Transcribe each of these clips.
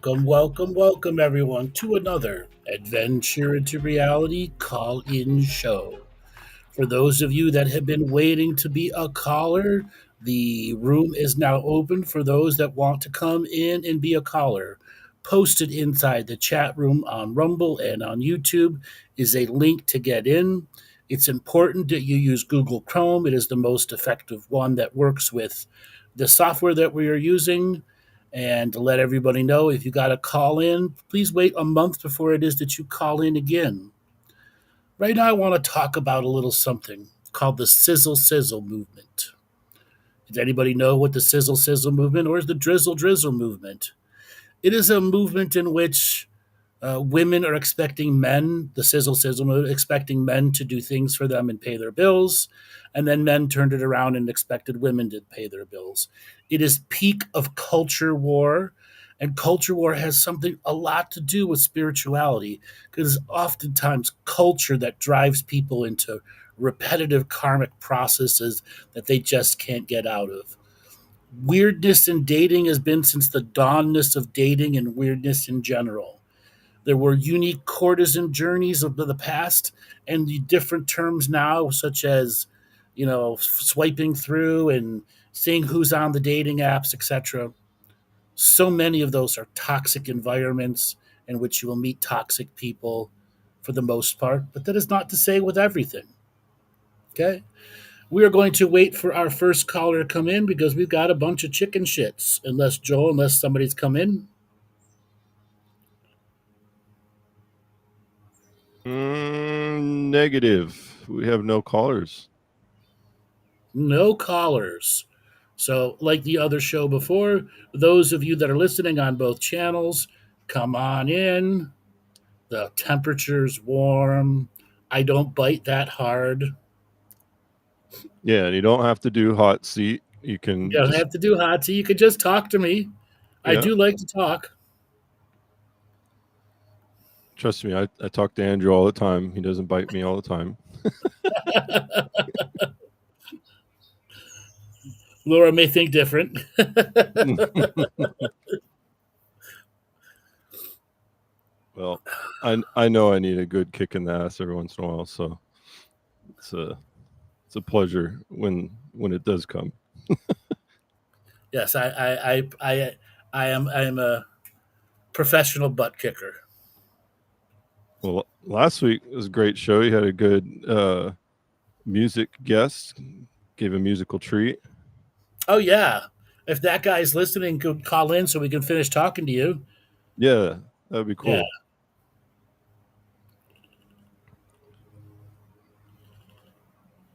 Welcome, everyone, to another Adventure into Reality call in show. For those of you that have been waiting to be a caller, the room is now open for those that want to come in and be a caller. Posted inside the chat room on Rumble and on YouTube is a link to get in. It's important that you use Google Chrome. It is the most effective one that works with the software that we are using. And to let everybody know, if you got to call in, please wait a month before it is that you call in again. Right now, I want to talk about a little something called the sizzle sizzle movement. Does anybody know what the sizzle sizzle movement or is the drizzle drizzle movement? It is a movement in which women are expecting men, the sizzle sizzle movement, expecting men to do things for them and pay their bills. And then men turned it around and expected women to pay their bills. It is peak of culture war. And culture war has something a lot to do with spirituality because oftentimes culture that drives people into repetitive karmic processes that they just can't get out of. Weirdness in dating has been since the dawnness of dating and weirdness in general. There were unique courtesan journeys of the past and the different terms now, such as, swiping through and seeing who's on the dating apps, etc. So many of those are toxic environments in which you will meet toxic people for the most part, but that is not to say with everything. Okay? We are going to wait for our first caller to come in because we've got a bunch of chicken shits. Unless somebody's come in. Negative. We have no callers. No callers. So, like the other show before, those of you that are listening on both channels, come on in. The temperature's warm. I don't bite that hard. Yeah, and you don't have to do hot seat. You can You don't have to do hot tea. You could just talk to me. I do like to talk. Trust me, I talk to Andrew all the time. He doesn't bite me all the time. Laura may think different. Well, I know I need a good kick in the ass every once in a while, so it's a pleasure when it does come. Yes, I am a professional butt kicker. Well, last week was a great show. You had a good music guest, gave a musical treat. Oh yeah, if that guy's listening, could call in so we can finish talking to you. Yeah, that'd be cool. Yeah.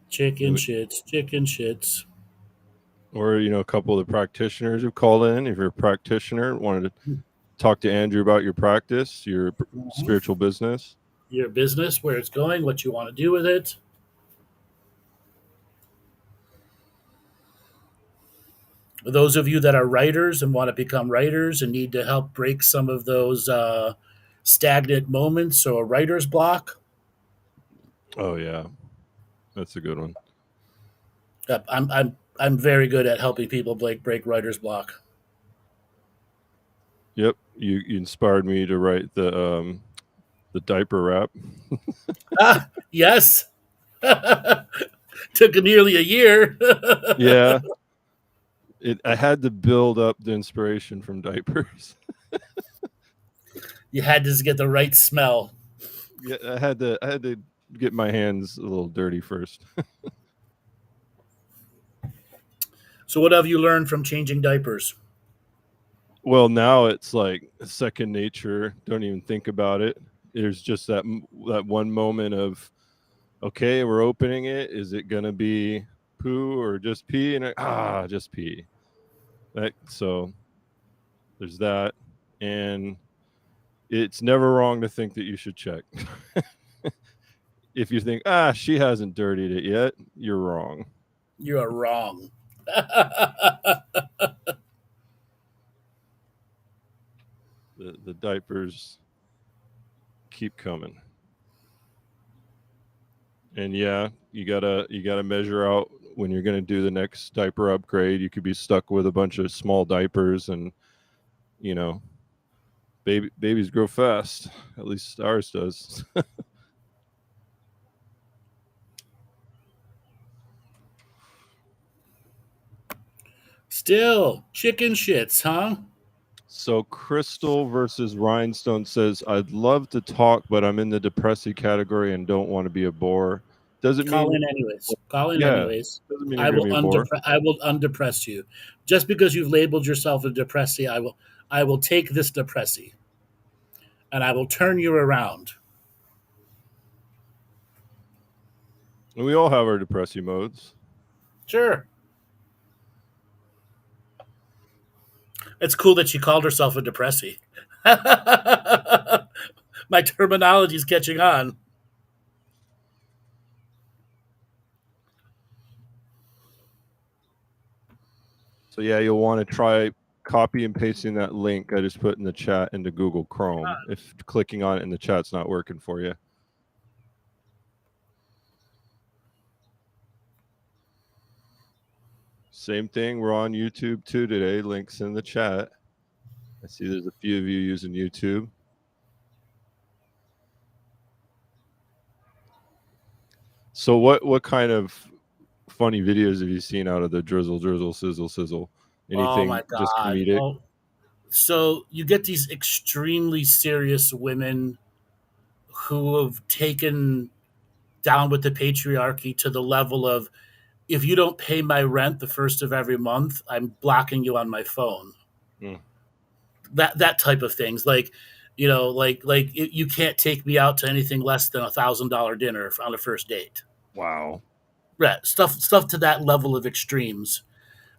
Chicken shits. Or, a couple of the practitioners who called in. If you're a practitioner, wanted to talk to Andrew about your practice, your spiritual business. Your business, where it's going, what you want to do with it. Those of you that are writers and want to become writers and need to help break some of those stagnant moments or writer's block. Oh yeah, that's a good one. I'm very good at helping people break writer's block. Yep, you inspired me to write the diaper rap. Yes. Took nearly a year. Yeah. I had to build up the inspiration from diapers. You had to get the right smell. Yeah, I had to get my hands a little dirty first. So what have you learned from changing diapers? Well, now it's like second nature. Don't even think about it. There's just that one moment of, okay, we're opening it. Is it gonna be poo or just pee? And just pee. So there's that, and it's never wrong to think that you should check. If you think, she hasn't dirtied it yet, you're wrong. You are wrong. The diapers keep coming. And yeah, you gotta measure out when you're gonna do the next diaper upgrade. You could be stuck with a bunch of small diapers, and Babies grow fast. At least ours does. Still, chicken shits, huh? So Crystal versus Rhinestone says, "I'd love to talk, but I'm in the depressy category and don't want to be a bore." Doesn't Call mean, in anyways. Call in yeah, anyways. doesn't mean you're gonna be a bore. I will undepress you. Just because you've labeled yourself a depressy, I will take this depressy and I will turn you around. And we all have our depressy modes. Sure. It's cool that she called herself a depressy. My terminology is catching on. So yeah, you'll want to try copy and pasting that link I just put in the chat into Google Chrome if clicking on it in the chat's not working for you. Same thing. We're on YouTube too today. Links in the chat. I see there's a few of you using YouTube. So what kind of funny videos have you seen out of the drizzle, sizzle, sizzle? Oh Anything my just god. comedic? Oh, so you get these extremely serious women who have taken down with the patriarchy to the level of, if you don't pay my rent the first of every month, I'm blocking you on my phone. Mm. That type of things, like, you can't take me out to anything less than $1,000 dinner on a first date. Wow. Right, stuff to that level of extremes.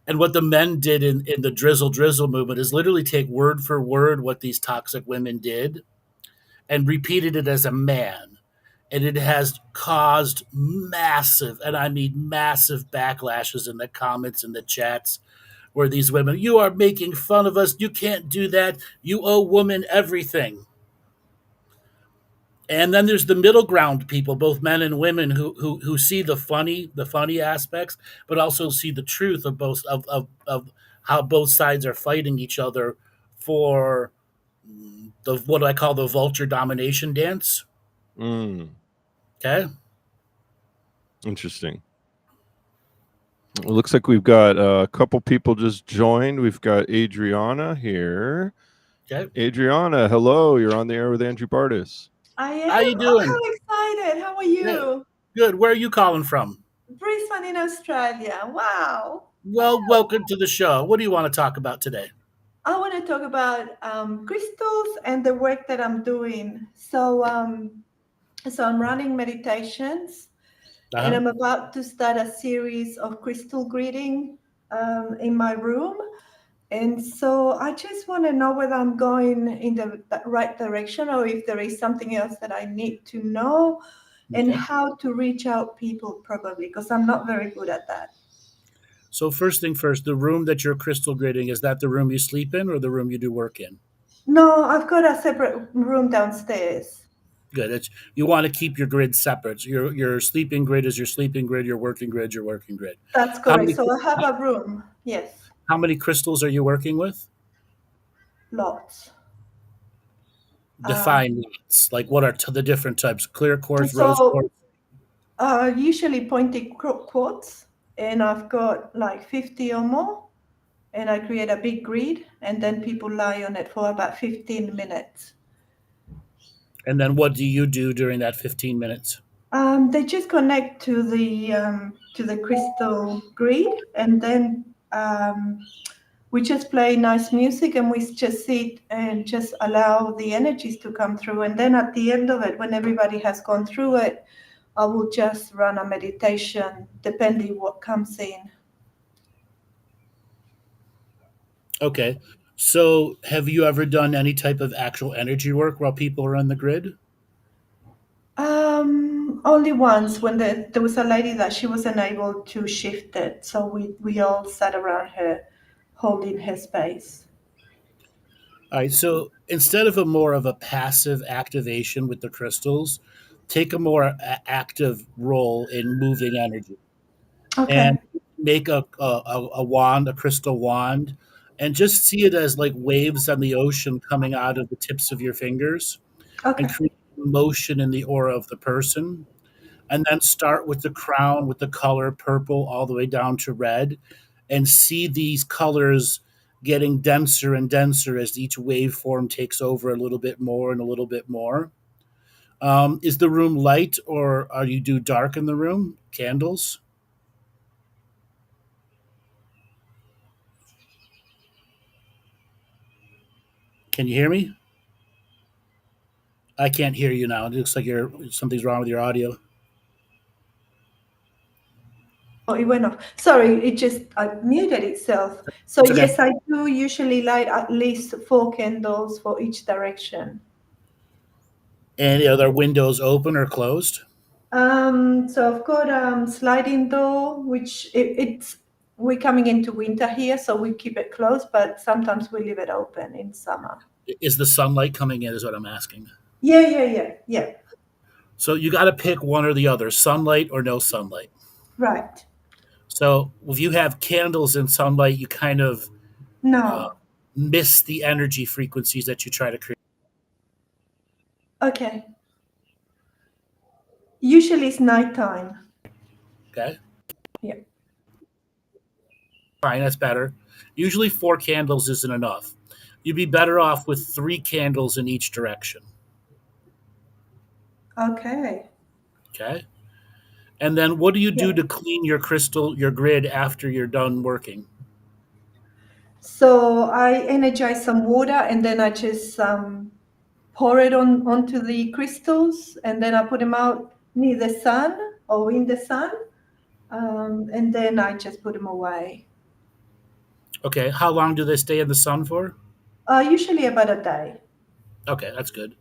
And what the men did in the drizzle movement is literally take word for word what these toxic women did and repeated it as a man. And it has caused massive, and I mean massive, backlashes in the comments and the chats where these women, you are making fun of us. You can't do that. You owe women everything. And then there's the middle ground people, both men and women, who see the funny aspects, but also see the truth of both of how both sides are fighting each other for the what I call the vulture domination dance. Mm. Okay. Interesting. It looks like we've got a couple people just joined. We've got Adriana here. Okay. Adriana, hello. You're on the air with Andrew Bartzis. I am. How you Oh, doing? how excited. How are Yeah. you? Good. Where are you calling from? Brisbane in Australia. Wow. Well, welcome to the show. What do you want to talk about today? I want to talk about crystals and the work that I'm doing. So I'm running meditations, and I'm about to start a series of crystal greeting in my room. And so I just want to know whether I'm going in the right direction or if there is something else that I need to know, and how to reach out people, probably, because I'm not very good at that. So first thing first, the room that you're crystal grading, is that the room you sleep in or the room you do work in? No, I've got a separate room downstairs. Good. You want to keep your grid separate. Your sleeping grid is your sleeping grid, your working grid, your working grid. That's correct. So I have a room, yes. How many crystals are you working with? Lots. Define lots. Like, what are the different types? Clear quartz, rose quartz? Usually pointed quartz, and I've got like 50 or more, and I create a big grid, and then people lie on it for about 15 minutes. And then what do you do during that 15 minutes? They just connect to the crystal grid, and then we just play nice music, and we just sit and just allow the energies to come through. And then at the end of it, when everybody has gone through it, I will just run a meditation depending what comes in. Okay. So have you ever done any type of actual energy work while people are on the grid? Only once, when there was a lady that she wasn't able to shift it, so we all sat around her holding her space. All right. So instead of a more of a passive activation with the crystals, take a more active role in moving energy. Okay. And make a wand, a crystal wand, and just see it as like waves on the ocean coming out of the tips of your fingers and Okay. create motion in the aura of the person. And then start with the crown with the color purple all the way down to red and see these colors getting denser and denser as each waveform takes over a little bit more and a little bit more. Is the room light or are you do dark in the room? Candles? Can you hear me? I can't hear you now. It looks like something's wrong with your audio. Oh, it went off. Sorry, it just muted itself. So It's okay. yes, I do usually light at least 4 candles for each direction. And are there windows open or closed? So I've got sliding door, which we're coming into winter here, so we keep it closed, but sometimes we leave it open in summer. Is the sunlight coming in is what I'm asking. Yeah. So you got to pick one or the other, sunlight or no sunlight. Right. So if you have candles in sunlight, you kind of No. miss the energy frequencies that you try to create. Okay. Usually it's nighttime. Okay. Yeah. Fine, that's better. Usually 4 candles isn't enough. You'd be better off with 3 candles in each direction. Okay. Okay. And then what do you do Yeah. to clean your your grid after you're done working? So I energize some water and then I just pour it onto the crystals and then I put them out near the sun or in the sun. And then I just put them away. Okay. How long do they stay in the sun for? Usually about a day. Okay, that's good.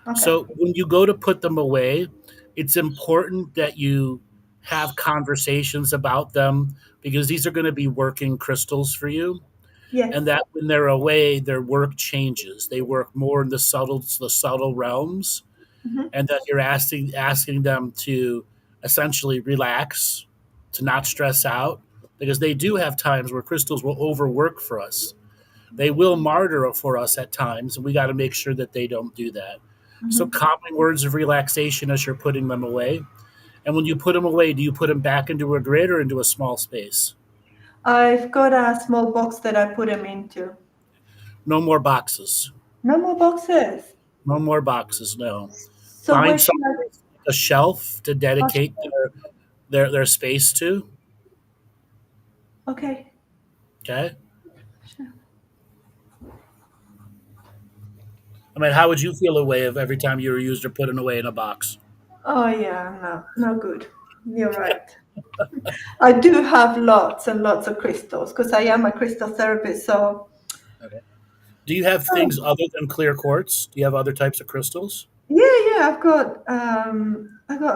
Okay. So when you go to put them away, it's important that you have conversations about them because these are going to be working crystals for you. Yes. And that when they're away, their work changes. They work more in the subtle realms, Mhm. and that you're asking them to essentially relax, to not stress out, because they do have times where crystals will overwork for us. They will martyr for us at times, and we got to make sure that they don't do that. So, Mhm. calming words of relaxation as you're putting them away. And when you put them away, do you put them back into a grid or into a small space? I've got a small box that I put them into. No more boxes. No more boxes. No more boxes. No. So where Find should a shelf to I? dedicate their space to. Okay. Okay. Sure. I mean, how would you feel away if every time you were used or put it away in a box? Oh yeah, no good. You're right. I do have lots and lots of crystals because I am a crystal therapist. So Okay. Do you have things other than clear quartz? Do you have other types of crystals? yeah, I've got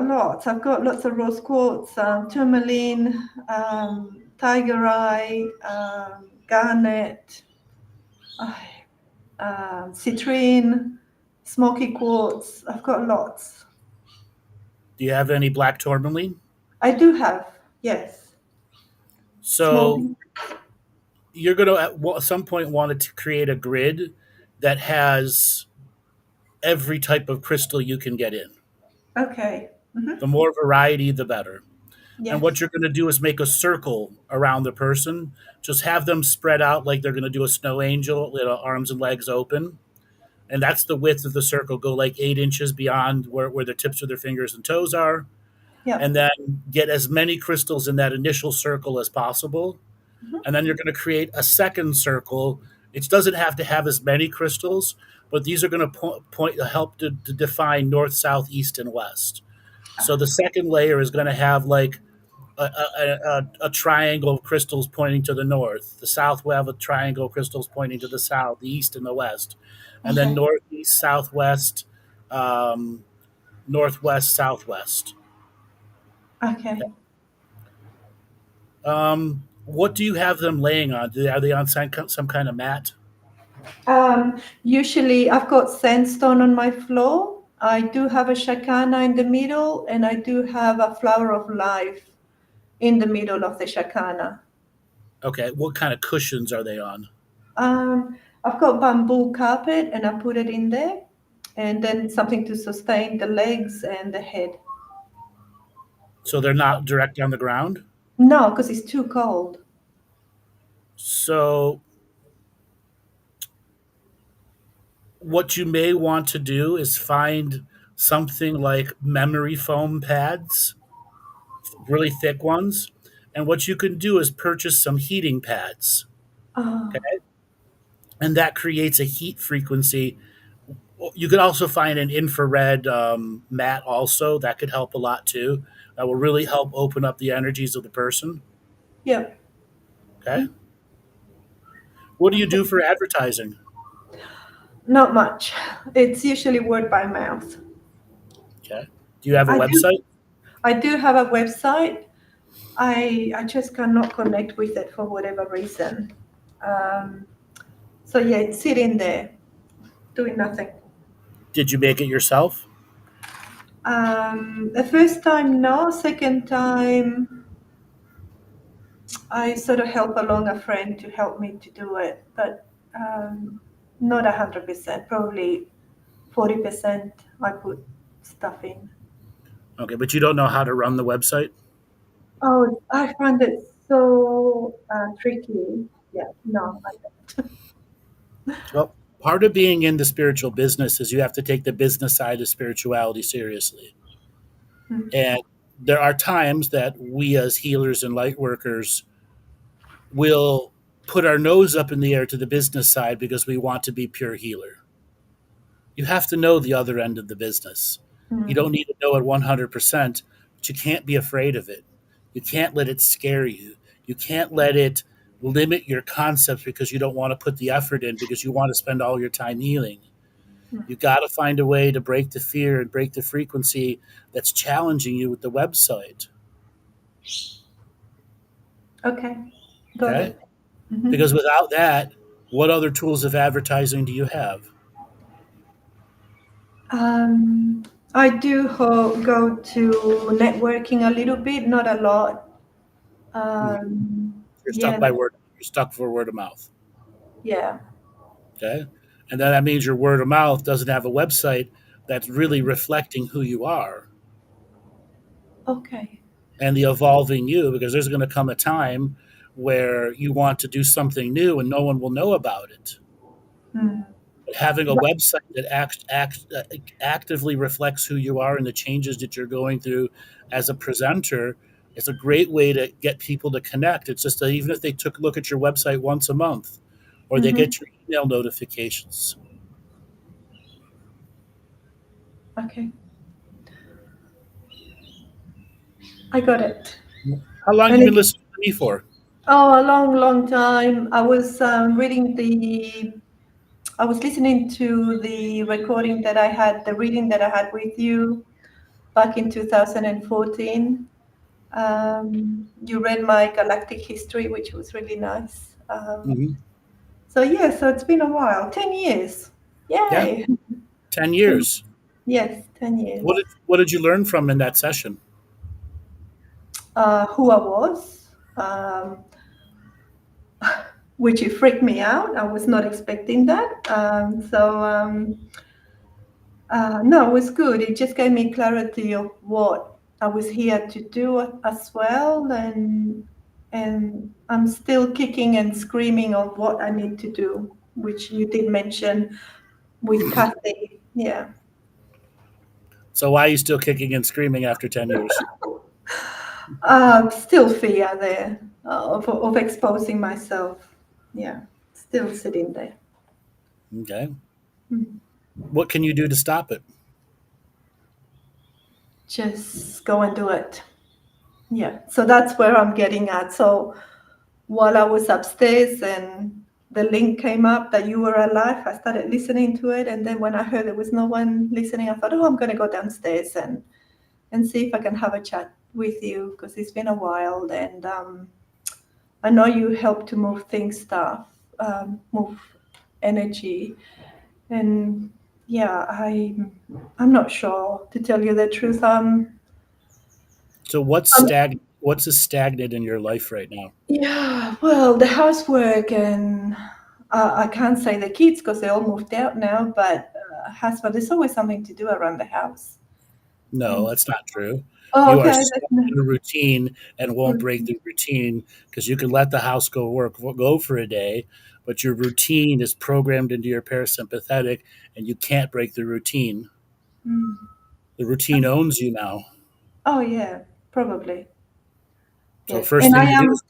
lots. I've got lots of rose quartz, tourmaline, tiger eye, garnet, citrine, smoky quartz. I've got lots. Do you have any black tourmaline? I do have, yes. So Smoky. you're going to at some point want to create a grid that has every type of crystal you can get in. Okay. Mm-hmm. The more variety, the better. And what Yes. you're going to do is make a circle around the person. Just have them spread out like they're going to do a snow angel, arms and legs open. And that's the width of the circle. Go like 8 inches beyond where the tips of their fingers and toes are. Yeah. And then get as many crystals in that initial circle as possible. Mm-hmm. And then you're going to create a second circle. It doesn't have to have as many crystals, but these are going to help to define north, south, east, and west. So the second layer is going to have like a triangle of crystals pointing to the north. The south will have a triangle of crystals pointing to the south, the east, and the west. And then Okay. northeast, southwest, um, northwest, southwest. Okay. What do you have them laying on? Are they on some kind of mat? Usually I've got sandstone on my floor. I do have a shakana in the middle, and I do have a flower of life in the middle of the shakana. Okay. What kind of cushions are they on? I've got bamboo carpet and I put it in there, and then something to sustain the legs and the head. So they're not direct on the ground? No, because it's too cold. So what you may want to do is find something like memory foam pads, really thick ones. And what you can do is purchase some heating pads. Oh, Okay. And that creates a heat frequency. You could also find an infrared mat also. That could help a lot too. That will really help open up the energies of the person. yeah. Okay. What do you do for advertising? Not much. It's usually word by mouth. Okay. Do you have a I do. website? I do have a website. I just cannot connect with it for whatever reason. Um, so yeah, it's sitting there, doing nothing. Did you make it yourself? The first time, no. Second time, I sort of help along a friend to help me to do it, but not 100%. Probably 40%. I put stuff in. Okay, but you don't know how to run the website? Oh, I find it so tricky. Yeah, no, I don't. Well, part of being in the spiritual business is you have to take the business side of spirituality seriously. Hmm. And there are times that we as healers and light workers will put our nose up in the air to the business side because we want to be pure healer. You have to know the other end of the business. You Hmm. don't need to know it 100%, but you can't be afraid of it. You can't let it scare you. You can't let it limit your concepts because you don't want to put the effort in because you want to spend all your time healing. You got to find a way to break the fear and break the frequency that's challenging you with the website. Okay, got Okay? it. Mhm. Because without that, what other tools of advertising do you have? I do go to networking a little bit, not a lot. Mhm. You're stuck Yeah, by word. You're stuck for word of mouth. yeah. Okay. And then that means your word of mouth doesn't have a website that's really reflecting who you are Okay. and the evolving you, because there's going to come a time where you want to do something new and no one will know about it. Hmm. But having a website that actively reflects who you are and the changes that you're going through as a presenter is a great way to get people to connect. It's just that even if they took a look at your website once a month or they Mm-hmm. get your email notifications. Okay, I got it. How long have And you been it, listening to me for? oh, a long, long time. I was I was listening to the recording that I had, the reading that I had with you back in 2014. You read my Galactic history, which was really nice. Mhm. So yeah, so it's been a while, 10 years. Yeah, Yay. 10 10, years. yes, 10 years. What did you learn from in that session? Who I was, which it freaked me out. I was not expecting that. No, it was good. It just gave me clarity of what I was here to do as well, and I'm still kicking and screaming of what I need to do, which you did mention with Kathy. Yeah. So why are you still kicking and screaming after 10 years? Still fear there of exposing myself. Yeah, still sitting there. Okay. Mhm. What can you do to stop it? Just go and do it. Yeah, so that's where I'm getting at. So while I was upstairs and the link came up that you were alive, I started listening to it. And then when I heard there was no one listening, I thought, oh, I'm going to go downstairs and see if I can have a chat with you because it's been a while. And I know you help to move things, move energy. And yeah, I'm not sure, to tell you the truth. So what's stagnant in your life right now? Yeah, well, the housework and I can't say the kids because they all moved out now, but husband, there's always something to do around the house. No, that's not true. Oh, You are okay. stuck in a routine and won't break the routine because you can let the house go for a day, but your routine is programmed into your parasympathetic and you can't break the routine. Mm. The routine owns you now. Oh, yeah, probably. So Yeah. first And I thing to do am, is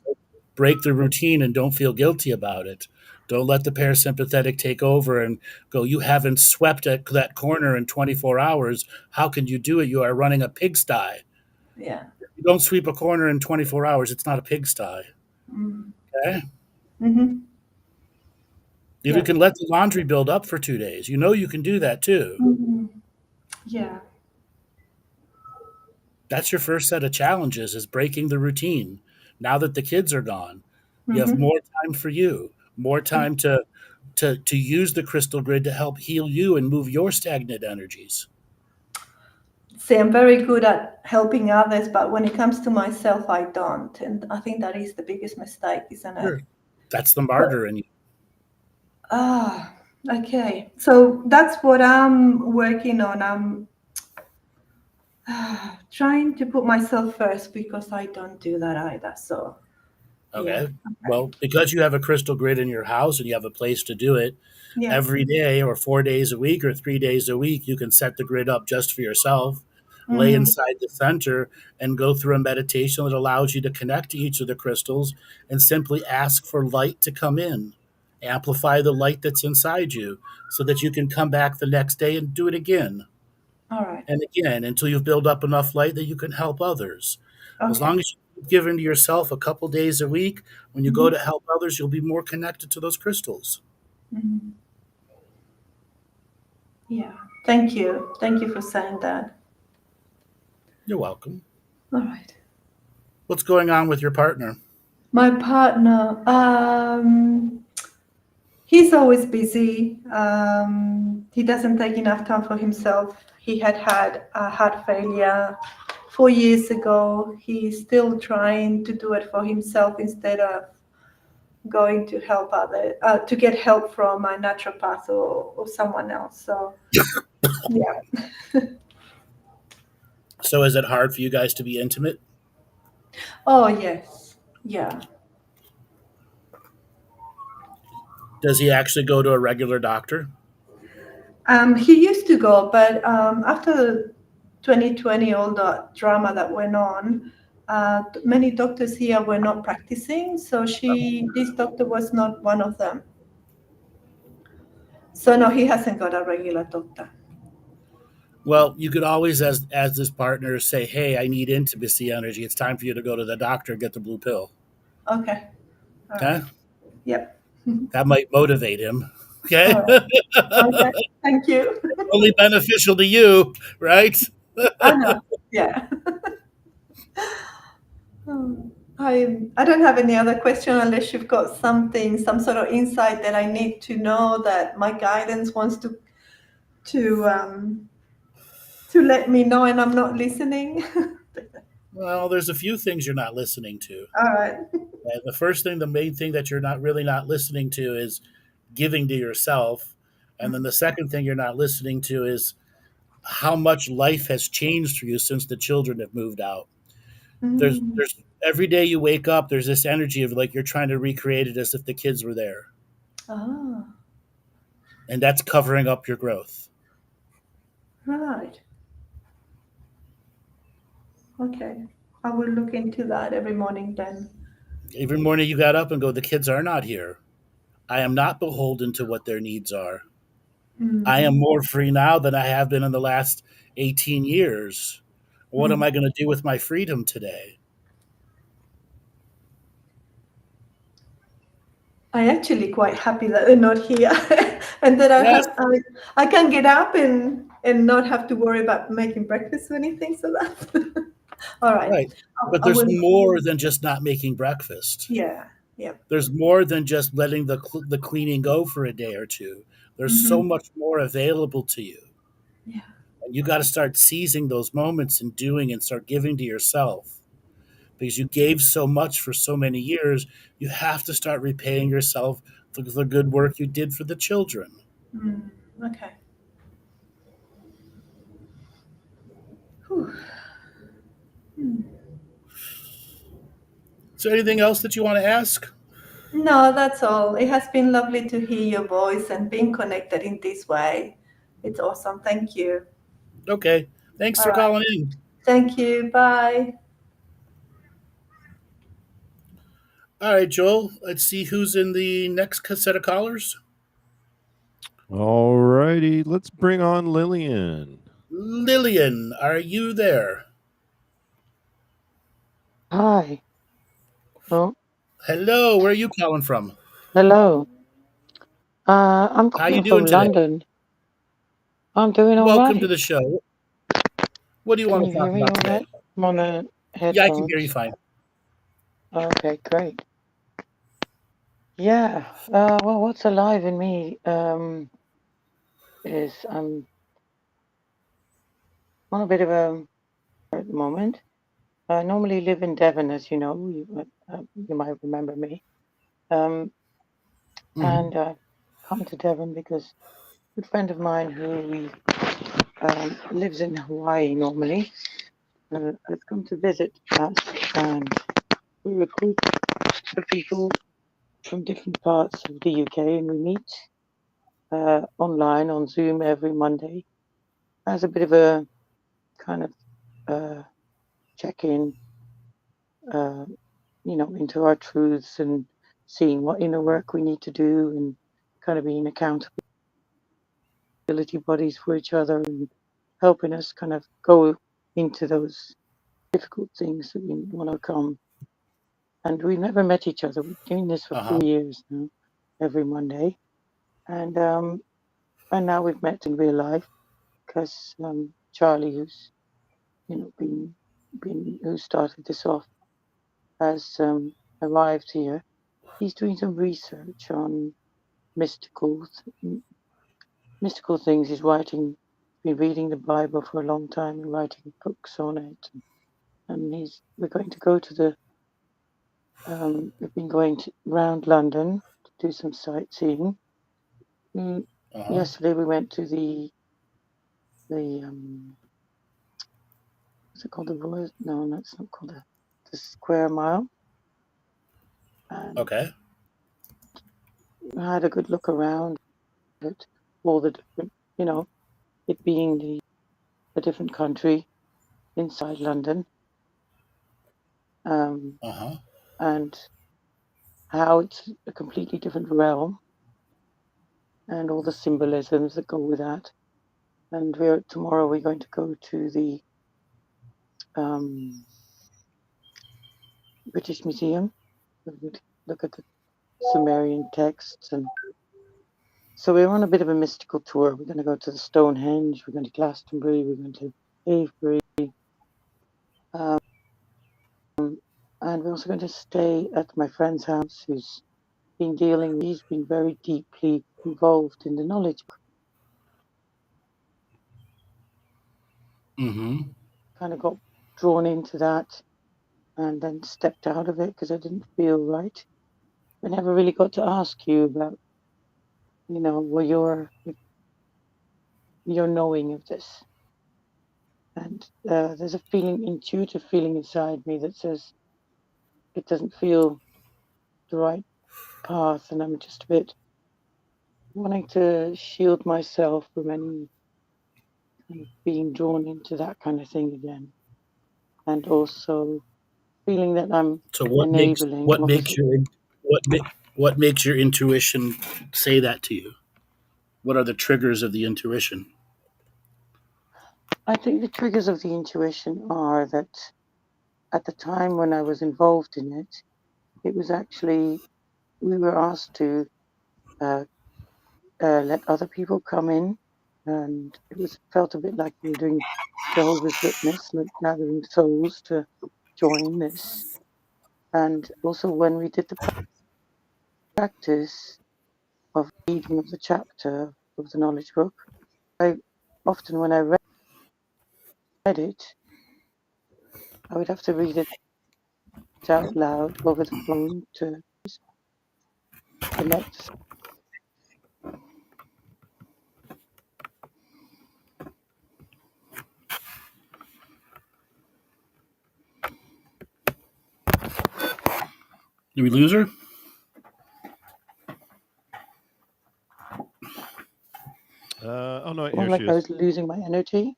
break the routine and don't feel guilty about it. Don't let the parasympathetic take over and go, you haven't swept at that corner in 24 hours. How can you do it? You are running a pigsty. yeah. You don't sweep a corner in 24 hours. It's not a pigsty. Mm. Okay? Mm-hmm. If you Yeah. can let the laundry build up for 2 days, you know you can do that too. Mm-hmm. Yeah. That's your first set of challenges is breaking the routine. Now that the kids are gone, you have Mm-hmm. more time for you, more time to use the crystal grid to help heal you and move your stagnant energies. See, I'm very good at helping others, but when it comes to myself, I don't. And I think that is the biggest mistake, isn't it? Sure. That's the But, martyr in you. okay. So that's what I'm working on. I'm trying to put myself first because I don't do that either. So, yeah. Okay. Okay. Well, because you have a crystal grid in your house and you have a place to do it Yeah. every day or 4 days a week or 3 days a week, you can set the grid up just for yourself, lay Mm-hmm. inside the center, and go through a meditation that allows you to connect to each of the crystals and simply ask for light to come in. Amplify the light that's inside you so that you can come back the next day and do it again All right. and again until you've built up enough light that you can help others. As Okay. long as you give in to yourself a couple days a week, when you go Mm-hmm. to help others, you'll be more connected to those crystals. Mm-hmm. Yeah. Thank you. Thank you for saying that. You're welcome. All right. What's going on with your partner? My partner, he's always busy. He doesn't take enough time for himself. He had a heart failure 4 years ago. He's still trying to do it for himself instead of going to help other to get help from a naturopath or someone else. So yeah. So is it hard for you guys to be intimate? Oh yes. Yeah. Does he actually go to a regular doctor? He used to go, but after 2020, all the drama that went on, many doctors here were not practicing. So this doctor was not one of them. So no, he hasn't got a regular doctor. Well, you could always, as this partner, say, "Hey, I need intimacy energy. It's time for you to go to the doctor and get the blue pill." Okay. All Okay, right. Yep. that might motivate him. Okay, All right. Okay. Thank you. only beneficial to you, right? I know. Yeah. I don't have any other question unless you've got something, some sort of insight that I need to know that my guidance wants to um, to let me know and I'm not listening. Well, there's a few things you're not listening to. All right. And the first thing, the main thing that you're not listening to is giving to yourself. And then the second thing you're not listening to is how much life has changed for you since the children have moved out. Mm. There's every day you wake up, there's this energy of like you're trying to recreate it as if the kids were there. Ah, And that's covering up your growth. right. Okay. I will look into that every morning then. Every morning you got up and go, the kids are not here. I am not beholden to what their needs are. I am Mm. more free now than I have been in the last 18 years. What am Mm. I going to do with my freedom today? I actually quite happy that they're not here and that Yes, I can get up and not have to worry about making breakfast or anything. So that's all right. right. But I there's will. more than just not making breakfast. Yeah. Yeah. There's more than just letting the cleaning go for a day or two. There's so Mm-hmm. much more available to you. Yeah. And you got to start seizing those moments and doing and start giving to yourself. Because you gave so much for so many years, you have to start repaying yourself for the good work you did for the children. Okay. Whew. Is there anything else that you want to ask? No, that's all. It has been lovely to hear your voice and being connected in this way. It's awesome. Thank you. Okay. Thanks All for right. calling in. Thank you. Bye. All right, Joel. Let's see who's in the next set of callers. All righty, let's bring on Lillian. Lillian, are you there? Hi. Oh, Hello. Where are you calling from? hello. I'm How you calling from doing today? London. I'm doing all Welcome to right. the show. What do you Can want you to hear talk me about all today? right? I'm on the Yeah, I can hear you headphones. fine. Okay, great. Yeah. Well, what's alive in me is I'm on a bit of a at the moment. I normally live in Devon, as you know. You might remember me. Mm-hmm. And come to Devon because a good friend of mine who lives in Hawaii normally has come to visit us, and we recruit the people from different parts of the UK, and we meet online on Zoom every Monday as a bit of a kind of check-in, into our truths and seeing what inner work we need to do, and kind of being accountability bodies for each other and helping us kind of go into those difficult things that we want to come. And we never met each other. We've been doing this for Uh-huh. 4 years now, every Monday, and now we've met in real life because Charlie, who's been who started this off, has arrived here. He's doing some research on mystical mystical things. He's been reading the Bible for a long time and writing books on it. And we're going to go to we've been going around London to do some sightseeing. Uh-huh. Yesterday we went to the what's it called? The Royal? No, that's not called the Square Mile. And Okay. I had a good look around at all the different, it being a different country inside London, Uh-huh. and how it's a completely different realm, and all the symbolisms that go with that. And tomorrow we're going to go to the British Museum. We'll look at the Sumerian texts, and so we're on a bit of a mystical tour. We're going to go to the Stonehenge. We're going to Glastonbury. We're going to Avebury. And we're also going to stay at my friend's house, he's been very deeply involved in the knowledge. Mm-hmm. Kind of got drawn into that and then stepped out of it because I didn't feel right. I never really got to ask you about, what your knowing of this. And there's a intuitive feeling inside me that says it doesn't feel the right path, and I'm just a bit wanting to shield myself from any kind of being drawn into that kind of thing again, and also feeling that I'm So enabling. Obviously, what what makes your intuition say that to you? What are the triggers of the intuition? I think the triggers of the intuition are that at the time when I was involved in it, it was actually we were asked to let other people come in, and felt a bit like we were doing Jehovah's Witness, like gathering souls to join this. And also when we did the practice of reading of the chapter of the knowledge book, I often when I read it, I would have to read it out loud over the phone connect. Did we lose her? Oh no, More here like she I is. was losing my energy.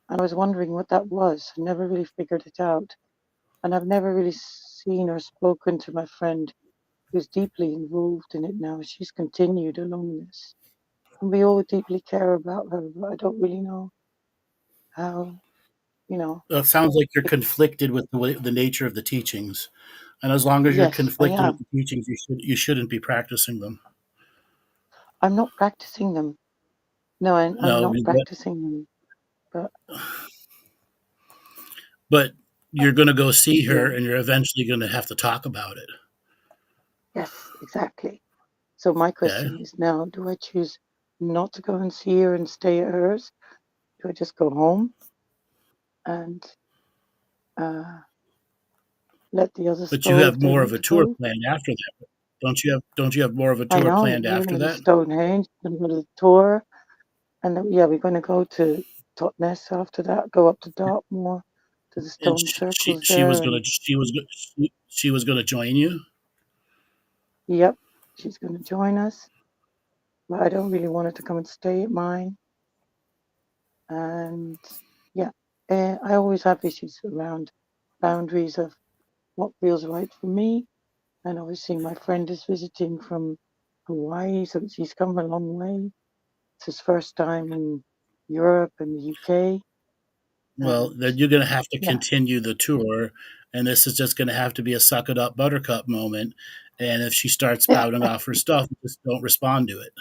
I was wondering what that was. I never really figured it out. And I've never really seen or spoken to my friend who's deeply involved in it now. She's continued along this. And we all deeply care about her, but I don't really know how, you know. It sounds like you're conflicted with the nature of the teachings. And as long as you're Yes, I conflicted with am. the teachings, you shouldn't be practicing them. I'm not practicing them. No, I'm No, not practicing them. but you're going to go see her, Yeah, and you're eventually going to have to talk about it. yes, exactly. So my Okay. question is now, do I choose not to go and see her and stay at hers? Do I just go home and let the others But you go if have they more of want a to tour go? planned after that. Don't you have more of a I tour know planned we're after going to that? Stonehenge, we're going to go to the tour, and then, yeah, we're going to go to Totnes after that, go up to Dartmoor to the And stone circles there, and she was going to join you. yep, she's going to join us. But I don't really want her to come and stay at mine. And yeah, I always have issues around boundaries of what feels right for me. And obviously, my friend is visiting from Hawaii, so he's come a long way. It's his first time in Europe and the UK. Well, And then you're going to have to yeah, continue the tour, and this is just going to have to be a suck it up, buttercup moment. And if she starts spouting off her stuff, just don't respond to it.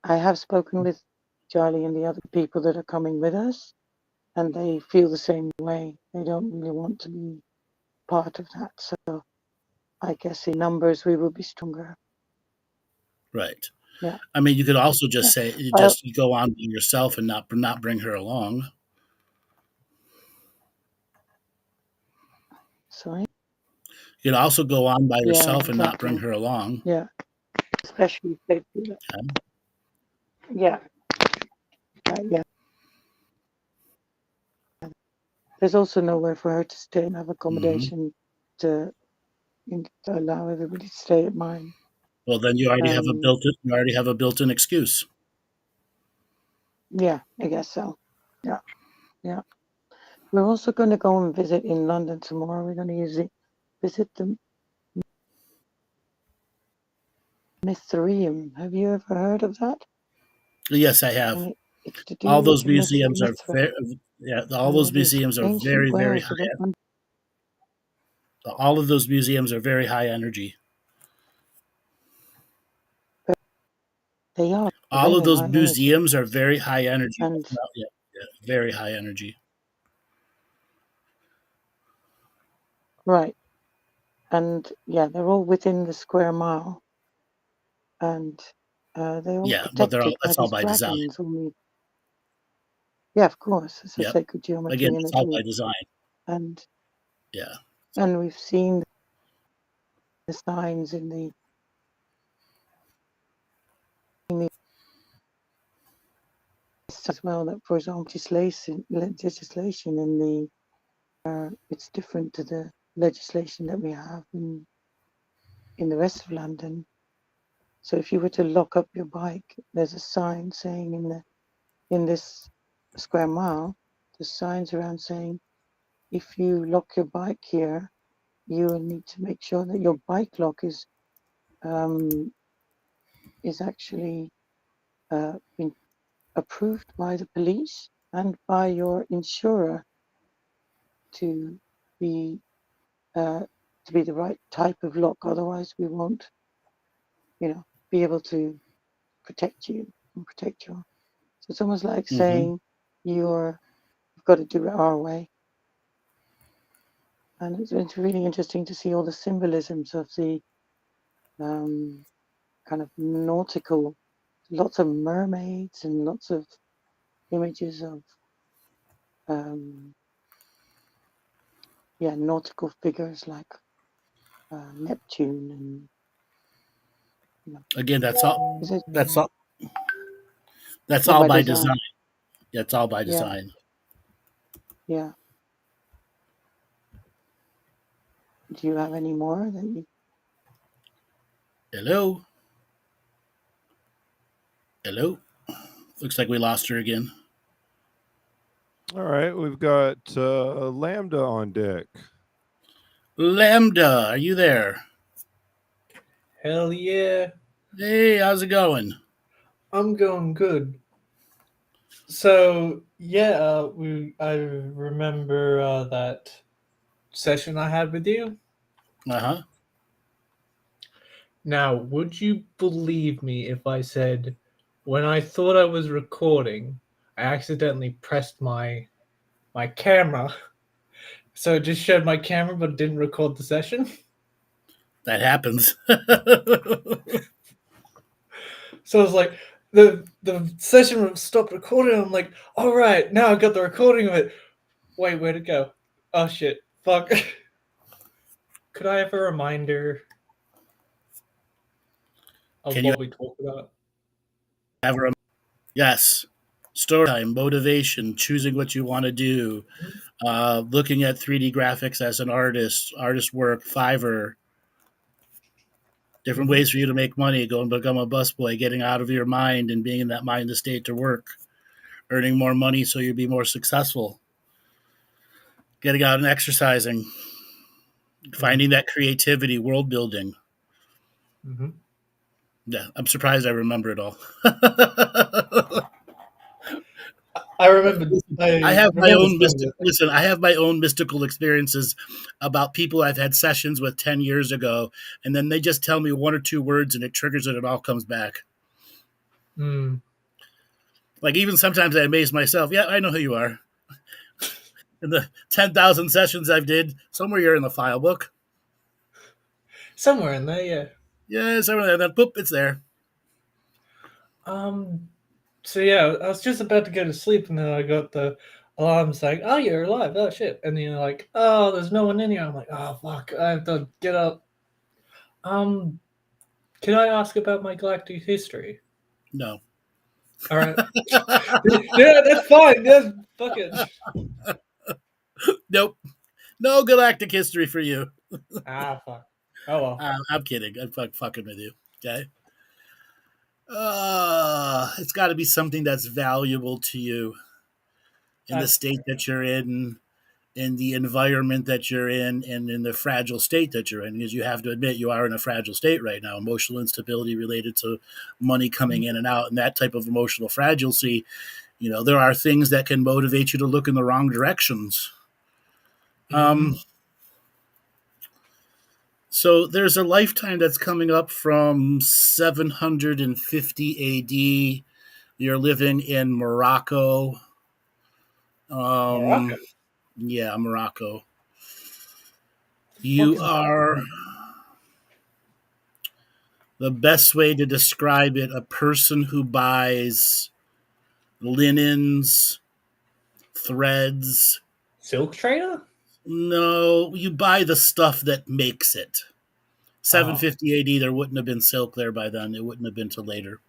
I have spoken with Charlie and the other people that are coming with us, and they feel the same way. They don't really want to be part of that. So I guess in numbers we will be stronger. Right. Yeah. I mean, you could also just Yeah. say, you Well, just go on by yourself and not bring her along. sorry. You could also go on by Yeah, yourself and not bring exactly. her along. Yeah. Especially if they do that. Okay? Yeah. Yeah. There's also nowhere for her to stay and have Hmm. accommodation to, to allow everybody to stay at mine. Well, then you already have a built-in excuse. Yeah, I guess so. Yeah. Yeah. We're also going to go and visit in London tomorrow. We're going to visit the Mithraeum. Have you ever heard of that? Yes, I have. And it's to do All with those the museums are Mithra, very, yeah. All and those it is museums are ancient very, very wells high. that are All of those museums are very high energy. they are All of very those high energy. museums are very high energy. And Yeah, yeah, very high energy. right. And yeah, they're all within the square mile. And they're all Yeah, but protected by that's all these by design. dragons on the, yeah, of course, it's a Yep. sacred Again, geometry it's all by energy. design. And Yeah. we've seen the signs in the as well that, for example, legislation in the it's different to the legislation that we have in the rest of London. So if you were to lock up your bike, there's a sign saying in this square mile, there's signs around saying if you lock your bike here, you will need to make sure that your bike lock is actually been approved by the police and by your insurer to be the right type of lock. Otherwise, we won't, be able to protect you and protect your. So it's almost like Hmm. saying you've got to do it our way. And it's really interesting to see all the symbolisms of the kind of nautical, lots of mermaids and lots of images of nautical figures like Neptune, and Again, that's all. is it That's all. That's all all by by design? design. Yeah, it's all by Yeah. design. Yeah. Do you have any more that you? Hello. Hello. Looks like we lost her again. All right, we've got Lambda on deck. Lambda, are you there? Hell yeah. Hey, how's it going? I'm going good. So yeah, I remember that session I had with you. Uh-huh. Now, would you believe me if I said when I thought I was recording, I accidentally pressed my camera, so it just showed my camera but didn't record the session. That happens. So I was like, the session stopped recording. I'm like, all right, now I got the recording of it. Wait, where'd it go? Oh shit, fuck. Could I have a reminder of Can you what we talked about? ever? Yes. Story time, motivation, choosing what you want to do, looking at 3D graphics as an artist work, Fiverr, different ways for you to make money, go and become a busboy, getting out of your mind and being in that mind state to work, earning more money so you'll be more successful, getting out and exercising, finding that creativity, world building. Mm-hmm. Yeah, I'm surprised I remember it all. I remember. I have my own listen. I have my own mystical experiences about people I've had sessions with 10 years ago, and then they just tell me one or two words, and it triggers it. It all comes back. Mm. Like even sometimes I amaze myself. Yeah, I know who you are. In the 10,000 sessions I've did, somewhere you're in the file book. Somewhere in there, yeah. Yeah, somewhere there. Then boop, it's there. So yeah, I was just about to go to sleep, and then I got the alarm saying, "Oh, you're alive! Oh shit!" And then you're like, "Oh, there's no one in here." I'm like, "Oh fuck! I have to get up." Can I ask about my galactic history? No. All right. Yeah, that's fine. That's fuck it. Nope. No galactic history for you. Ah, fuck. Oh well. I'm kidding. I'm fucking with you. Okay. It's got to be something that's valuable to you in the state that you're in the environment that you're in, and in the fragile state that you're in. Because you have to admit, you are in a fragile state right now. Emotional instability related to money coming in and out, and that type of emotional fragility. You know, there are things that can motivate you to look in the wrong directions. So there's a lifetime that's coming up from 750 AD. You're living in Morocco. Morocco. Yeah, Morocco. You are, the best way to describe it, a person who buys linens, threads. Silk trader? No, you buy the stuff that makes it. 750 AD, there wouldn't have been silk there by then. It wouldn't have been till later.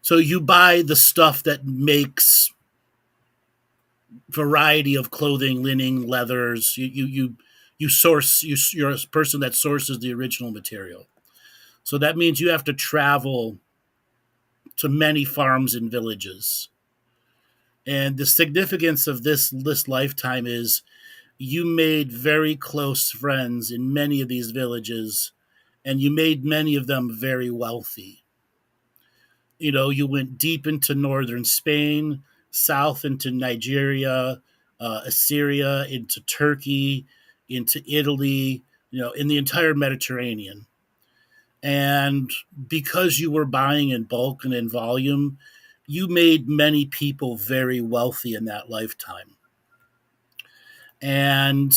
So you buy the stuff that makes variety of clothing, linen, leathers. You source. You're a person that sources the original material. So that means you have to travel to many farms and villages. And the significance of this lifetime is you made very close friends in many of these villages, and you made many of them very wealthy. You know, you went deep into northern Spain, south into Nigeria, Assyria, into Turkey, into Italy, you know, in the entire Mediterranean. And because you were buying in bulk and in volume, you made many people very wealthy in that lifetime. And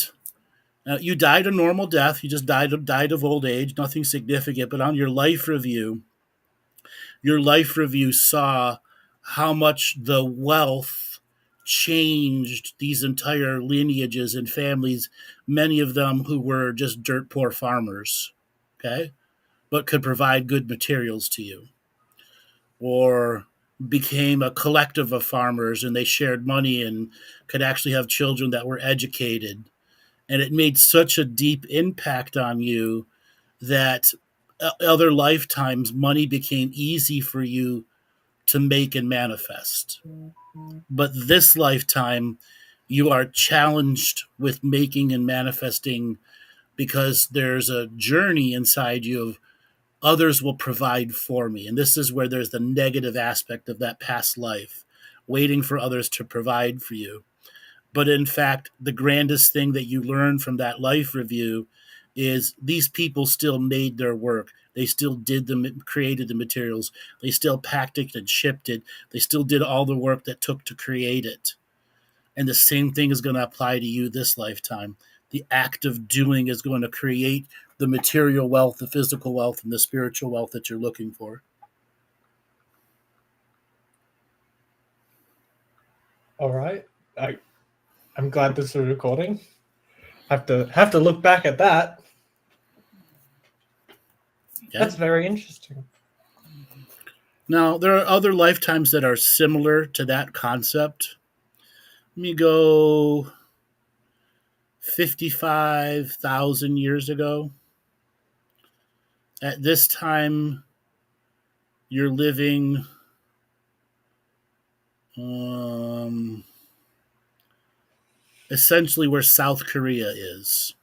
you died a normal death. You just died of old age, nothing significant. But on your life review saw how much the wealth changed these entire lineages and families, many of them who were just dirt poor farmers, okay, but could provide good materials to you, or became a collective of farmers and they shared money and could actually have children that were educated. And it made such a deep impact on you that other lifetimes money became easy for you to make and manifest. But this lifetime, you are challenged with making and manifesting because there's a journey inside you of others will provide for me. And this is where there's the negative aspect of that past life, waiting for others to provide for you. But in fact, the grandest thing that you learn from that life review is these people still made their work. They still did them, created the materials. They still packed it and shipped it. They still did all the work that took to create it. And the same thing is going to apply to you this lifetime. The act of doing is going to create the material wealth, the physical wealth, and the spiritual wealth that you're looking for. All right. I'm glad this is recording. Have to look back at that. Yeah. That's very interesting. Now, there are other lifetimes that are similar to that concept. Let me go 55,000 years ago. At this time, you're living essentially where South Korea is.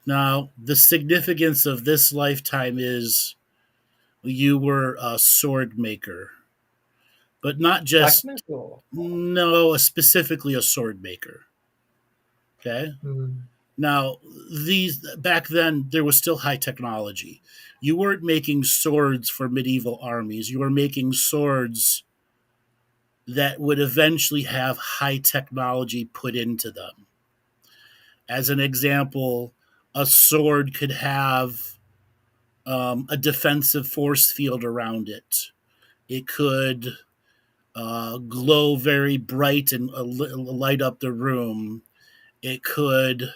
Now, the significance of this lifetime is you were a sword maker, but not just, no, specifically a sword maker. Okay? Mm-hmm. Now, back then, there was still high technology. You weren't making swords for medieval armies. You were making swords that would eventually have high technology put into them. As an example, a sword could have a defensive force field around it. It could glow very bright and light up the room. It could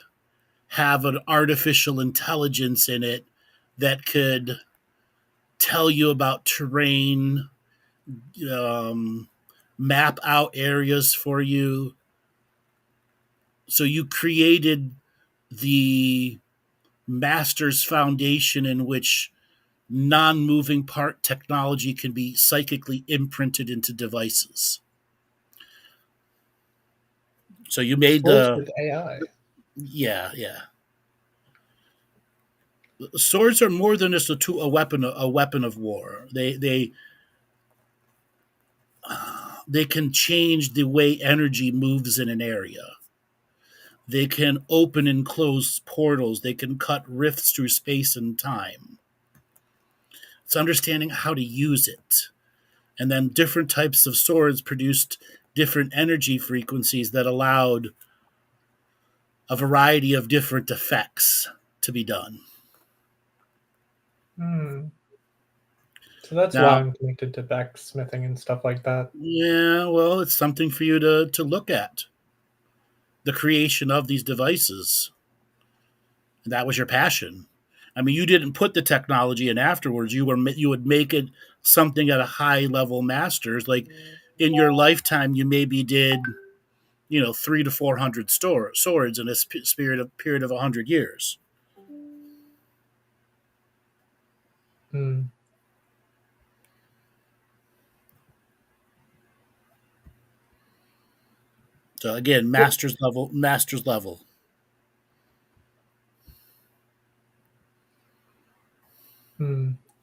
have an artificial intelligence in it that could tell you about terrain, map out areas for you. So you created the master's foundation in which non-moving part technology can be psychically imprinted into devices. So you made with AI. Yeah. Swords are more than just a weapon of war. They can change the way energy moves in an area. They can open and close portals. They can cut rifts through space and time. It's understanding how to use it. And then different types of swords produced different energy frequencies that allowed a variety of different effects to be done. So that's why I'm connected to blacksmithing and stuff like that. Yeah, well, it's something for you to look at. The creation of these devices. And that was your passion. I mean, you didn't put the technology in afterwards. You would make it something at a high level masters. Like in your lifetime, you maybe did, 300 to 400 swords in a period of 100 years. So again, master's level.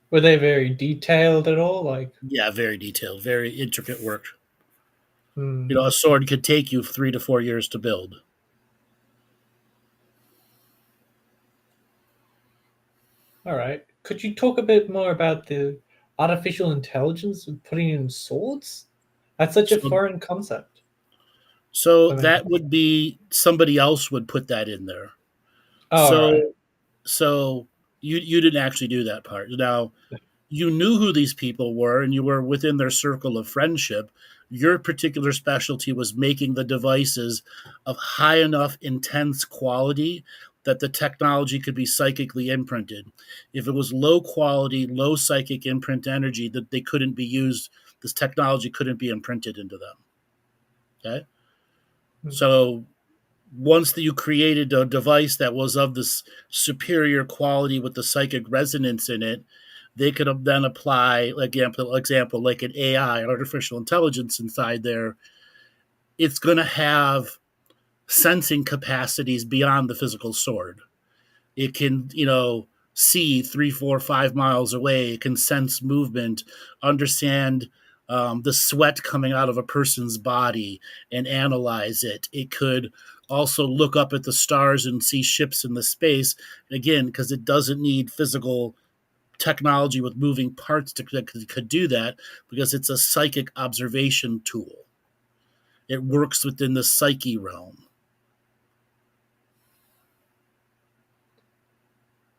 Were they very detailed at all? Yeah, very detailed, very intricate work. A sword could take you 3 to 4 years to build. All right. Could you talk a bit more about the artificial intelligence of putting in swords? That's such a foreign concept. So that would be somebody else would put that in there. Oh, right. So you didn't actually do that part. Now, you knew who these people were and you were within their circle of friendship. Your particular specialty was making the devices of high enough intense quality that the technology could be psychically imprinted. If it was low quality, low psychic imprint energy, that they couldn't be used, this technology couldn't be imprinted into them. Okay? So once you created a device that was of this superior quality with the psychic resonance in it, they could then apply, example, like an AI, artificial intelligence inside there. It's going to have sensing capacities beyond the physical sword. It can, see 3, 4, 5 miles away. It can sense movement, understand the sweat coming out of a person's body and analyze it. It could also look up at the stars and see ships in the space. Again, because it doesn't need physical technology with moving parts that could do that, because it's a psychic observation tool. It works within the psyche realm.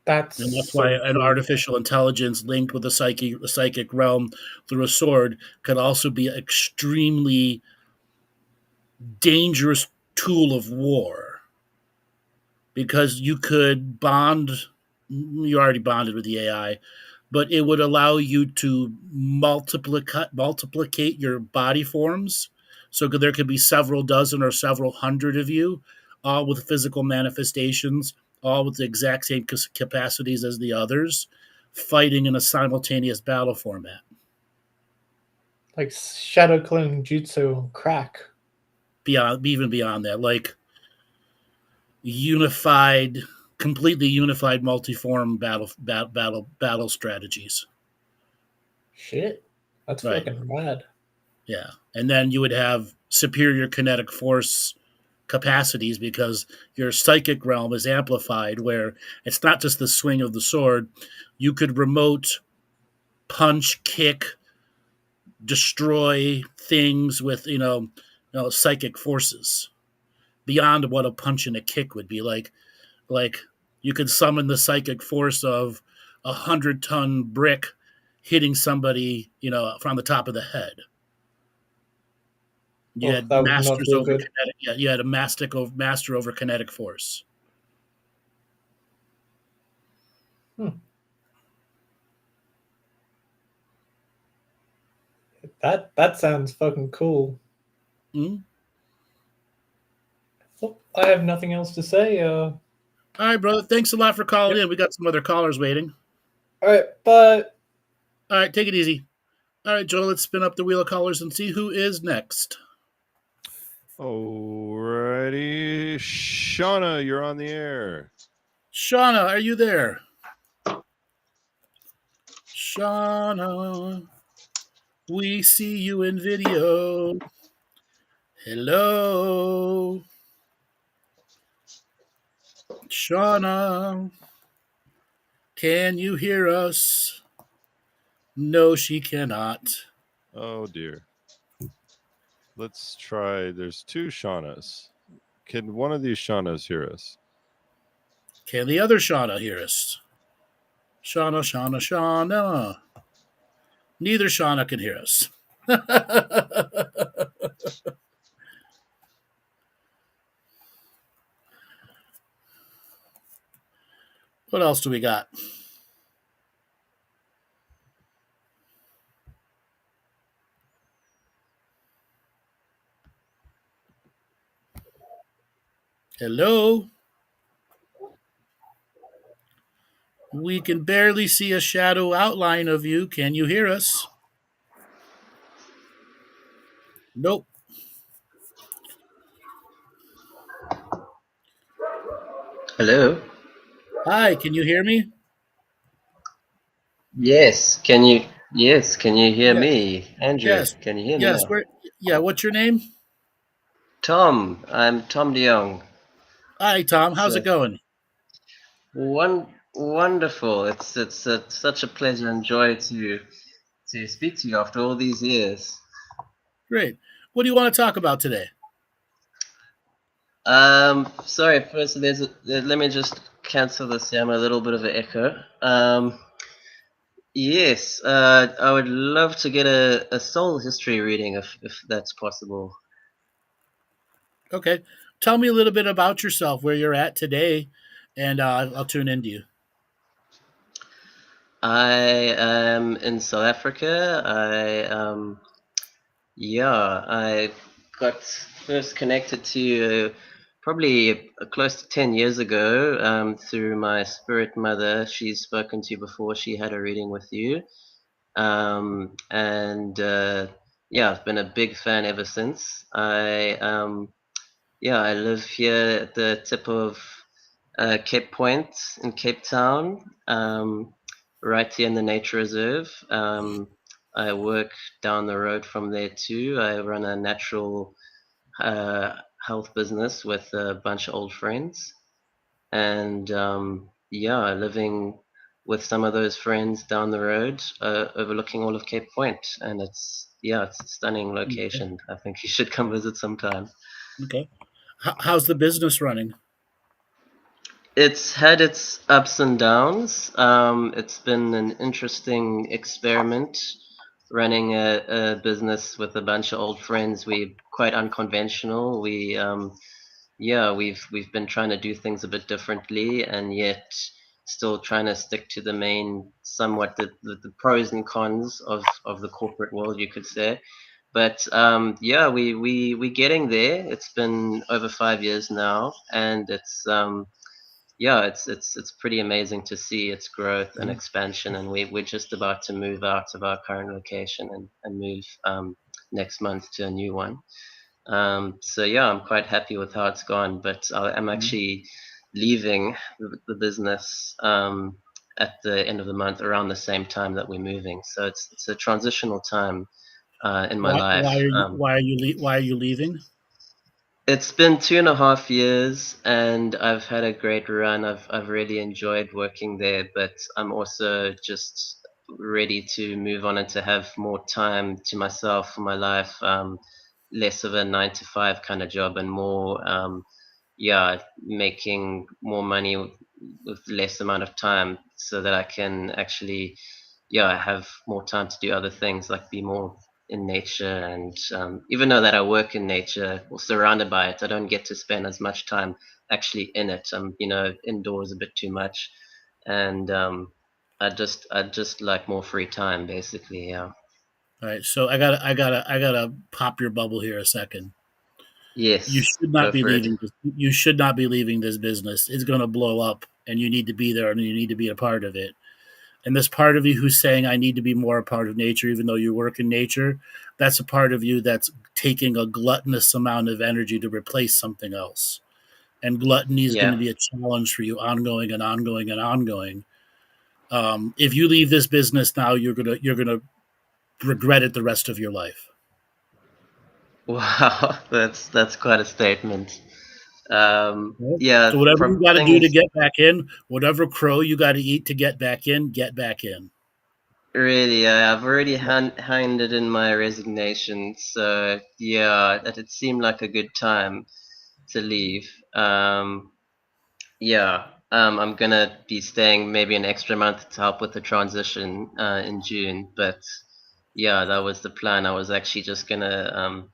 That's why an artificial intelligence linked with the psychic realm through a sword could also be an extremely dangerous tool of war, because you could bond. You already bonded with the AI, but it would allow you to multiplicate your body forms. So there could be several dozen or several hundred of you, all with physical manifestations, all with the exact same capacities as the others, fighting in a simultaneous battle format. Like Shadow Clone Jutsu crack. Even beyond that, like completely unified multi-form battle strategies. Shit. That's right. Fucking rad. Yeah. And then you would have superior kinetic force capacities, because your psychic realm is amplified, where it's not just the swing of the sword. You could remote punch, kick, destroy things with, psychic forces beyond what a punch and a kick would be. Like you could summon the psychic force of 100-ton brick hitting somebody, from the top of the head. You had masters over kinetic. Yeah, you had a master over kinetic force. That sounds fucking cool. Mm-hmm. Well, I have nothing else to say. All right, brother. Thanks a lot for calling in. We got some other callers waiting. All right, but all right, take it easy. All right, Joel, let's spin up the wheel of callers and see who is next. Alrighty. Shauna, you're on the air. Shauna, are you there? Shauna, we see you in video. Hello. Shauna, can you hear us? No, she cannot. Oh, dear. Let's try. There's 2 Shaunas. Can one of these Shaunas hear us? Can the other Shauna hear us? Shauna. Neither Shauna can hear us. What else do we got? Hello? We can barely see a shadow outline of you. Can you hear us? Nope. Hello? Hi, can you hear me? Yes, can you hear me? Andrew, Yes. can you hear me now? What's your name? Tom, I'm Tom DeYoung. Hi, Tom. How's it going? Wonderful. It's such a pleasure and joy to speak to you after all these years. Great. What do you want to talk about today? Sorry, first let me just cancel this. I'm a little bit of an echo. Yes, I would love to get a soul history reading if that's possible. Okay. Tell me a little bit about yourself, where you're at today, and I'll tune into you. I am in South Africa. I got first connected to you probably close to 10 years ago through my spirit mother. She's spoken to you before. She had a reading with you. And yeah, I've been a big fan ever since. I live here at the tip of Cape Point in Cape Town, right here in the nature reserve. I work down the road from there too. I run a natural uh, health business with a bunch of old friends, and living with some of those friends down the road, overlooking all of Cape Point, and it's a stunning Okay. location. I think you should come visit sometime. Okay. How's the business running? It's had its ups and downs. It's been an interesting experiment running a business with a bunch of old friends. We're quite unconventional. We've been trying to do things a bit differently, and yet still trying to stick to the main, somewhat the pros and cons of the corporate world, you could say. But we're getting there. It's been over 5 years now, and it's pretty amazing to see its growth and expansion. And we're just about to move out of our current location and move next month to a new one. So yeah, I'm quite happy with how it's gone, but I'm actually leaving the business at the end of the month, around the same time that we're moving. So it's a transitional time in my Why life. are you why are you leaving? It's been 2.5 years, and I've had a great run. I've really enjoyed working there, but I'm also just ready to move on and to have more time to myself for my life. Less of a 9 to 5 kind of job, and more, making more money with less amount of time, so that I can actually, have more time to do other things, like be more in nature. And even though that I work in nature or surrounded by it, I don't get to spend as much time actually in it. I'm, indoors a bit too much, and I just like more free time, basically. Yeah. All right, so I gotta pop your bubble here a second. You Yes. should not Go be for it. leaving. You should not be leaving this business. It's going to blow up, and you need to be there, and you need to be a part of it. And this part of you who's saying, "I need to be more a part of nature," even though you work in nature, that's a part of you that's taking a gluttonous amount of energy to replace something else. And gluttony is going to Yeah. be a challenge for you, ongoing and ongoing and ongoing. If you leave this business now, you're gonna regret it the rest of your life. Wow. That's quite a statement. Right? Yeah. So whatever you From got to thing do to is, get back in, whatever crow you got to eat to get back in, get back in. really, I've already handed in my resignation. So yeah, that it seemed like a good time to leave. I'm gonna be staying maybe an extra month to help with the transition in June. But yeah, that was the plan. I was actually just gonna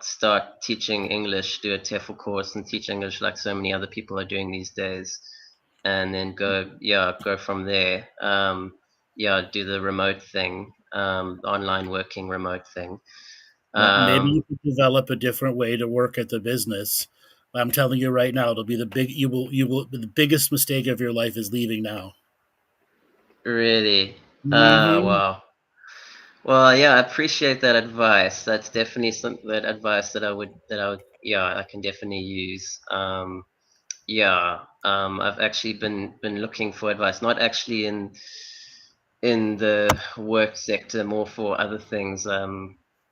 start teaching English, do a TEFL course, and teach English like so many other people are doing these days, and then go from there. Do the remote thing, online working remote thing. Well, maybe you Um, could develop a different way to work at the business. I'm telling you right now, it'll be you will the biggest mistake of your life is leaving now. really, Mm-hmm. wow. Well, yeah, I appreciate that advice. That's definitely some that advice I can definitely use. I've actually been looking for advice, not actually in the work sector, more for other things.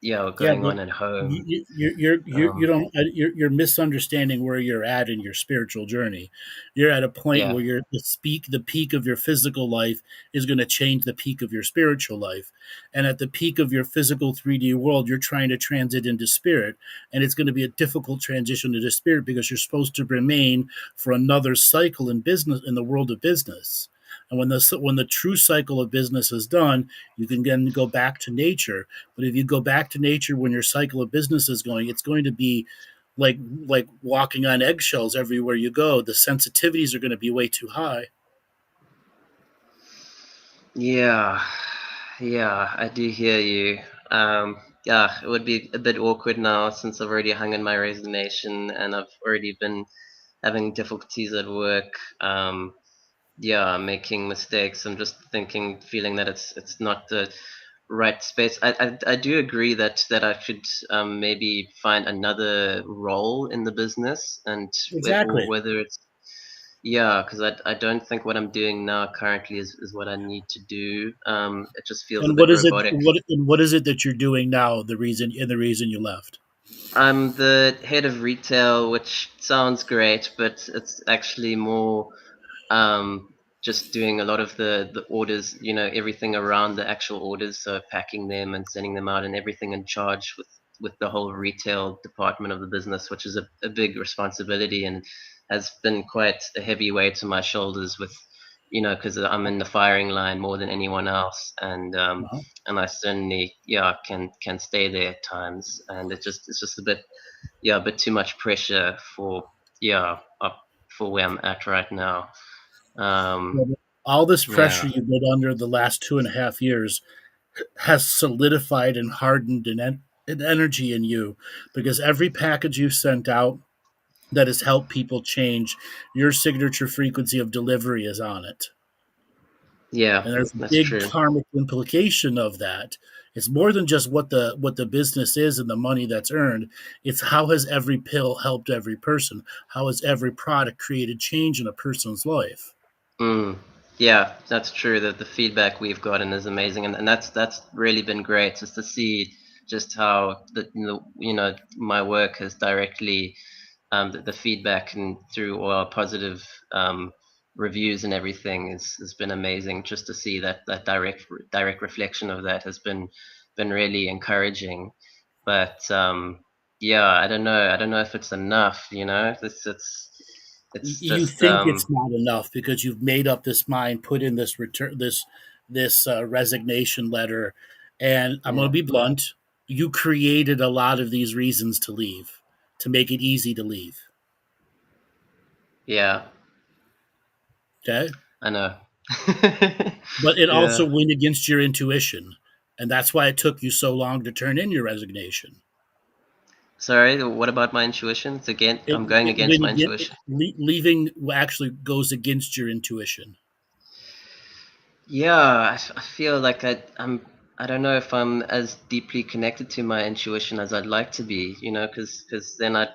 Yeah, Going but on at home. you Um, don't you're misunderstanding where you're at in your spiritual journey. You're at a point yeah, where the peak of your physical life is going to change the peak of your spiritual life, and at the peak of your physical 3D world, you're trying to transit into spirit, and it's going to be a difficult transition into spirit because you're supposed to remain for another cycle in business in the world of business. And when the true cycle of business is done, you can then go back to nature. But if you go back to nature when your cycle of business is going, it's going to be like walking on eggshells everywhere you go. The sensitivities are going to be way too high. Yeah, yeah, I do hear you. Yeah, it would be a bit awkward now since I've already hung in my resignation and I've already been having difficulties at work. Yeah, making mistakes. I'm just feeling that it's not the right space. I do agree that I should maybe find another role in the business, and Exactly. whether it's, yeah, because I don't think what I'm doing now currently is what I need to do. It just feels a And bit what is it? robotic. What is it that you're doing now? The reason you left. I'm the head of retail, which sounds great, but it's actually more um, just doing a lot of the orders, everything around the actual orders, so packing them and sending them out and everything in charge with the whole retail department of the business, which is a big responsibility and has been quite a heavy weight to my shoulders with, because I'm in the firing line more than anyone else, Uh-huh. and I certainly, yeah, can stay there at times, and it's just a bit, yeah, a bit too much pressure for, yeah, up for where I'm at right now. Um, All this yeah, pressure you've been under the last 2.5 years has solidified and hardened an energy in you, because every package you've sent out that has helped people change, your signature frequency of delivery is on it. yeah, And there's a that's big true. karmic implication of that. It's more than just what the business is and the money that's earned. It's how has every pill helped every person? How has every product created change in a person's life? Mm, yeah, that's true. That the feedback we've gotten is amazing, and that's really been great just to see just how my work has directly the feedback and through all our positive um, reviews and everything has been amazing. Just to see that direct reflection of that has been really encouraging. But yeah, I don't know if it's enough. It's You just think it's not enough because you've made up this mind, put in this return, this resignation letter, and I'm going to yeah, be blunt. You created a lot of these reasons to leave, to make it easy to leave. yeah, Okay, I know. but it also Yeah. went against your intuition, and that's why it took you so long to turn in your resignation. Sorry, what about my intuition? I'm going It against went my intuition. leaving actually goes against your intuition. Yeah, I feel like I don't know if I'm as deeply connected to my intuition as I'd like to be, because then And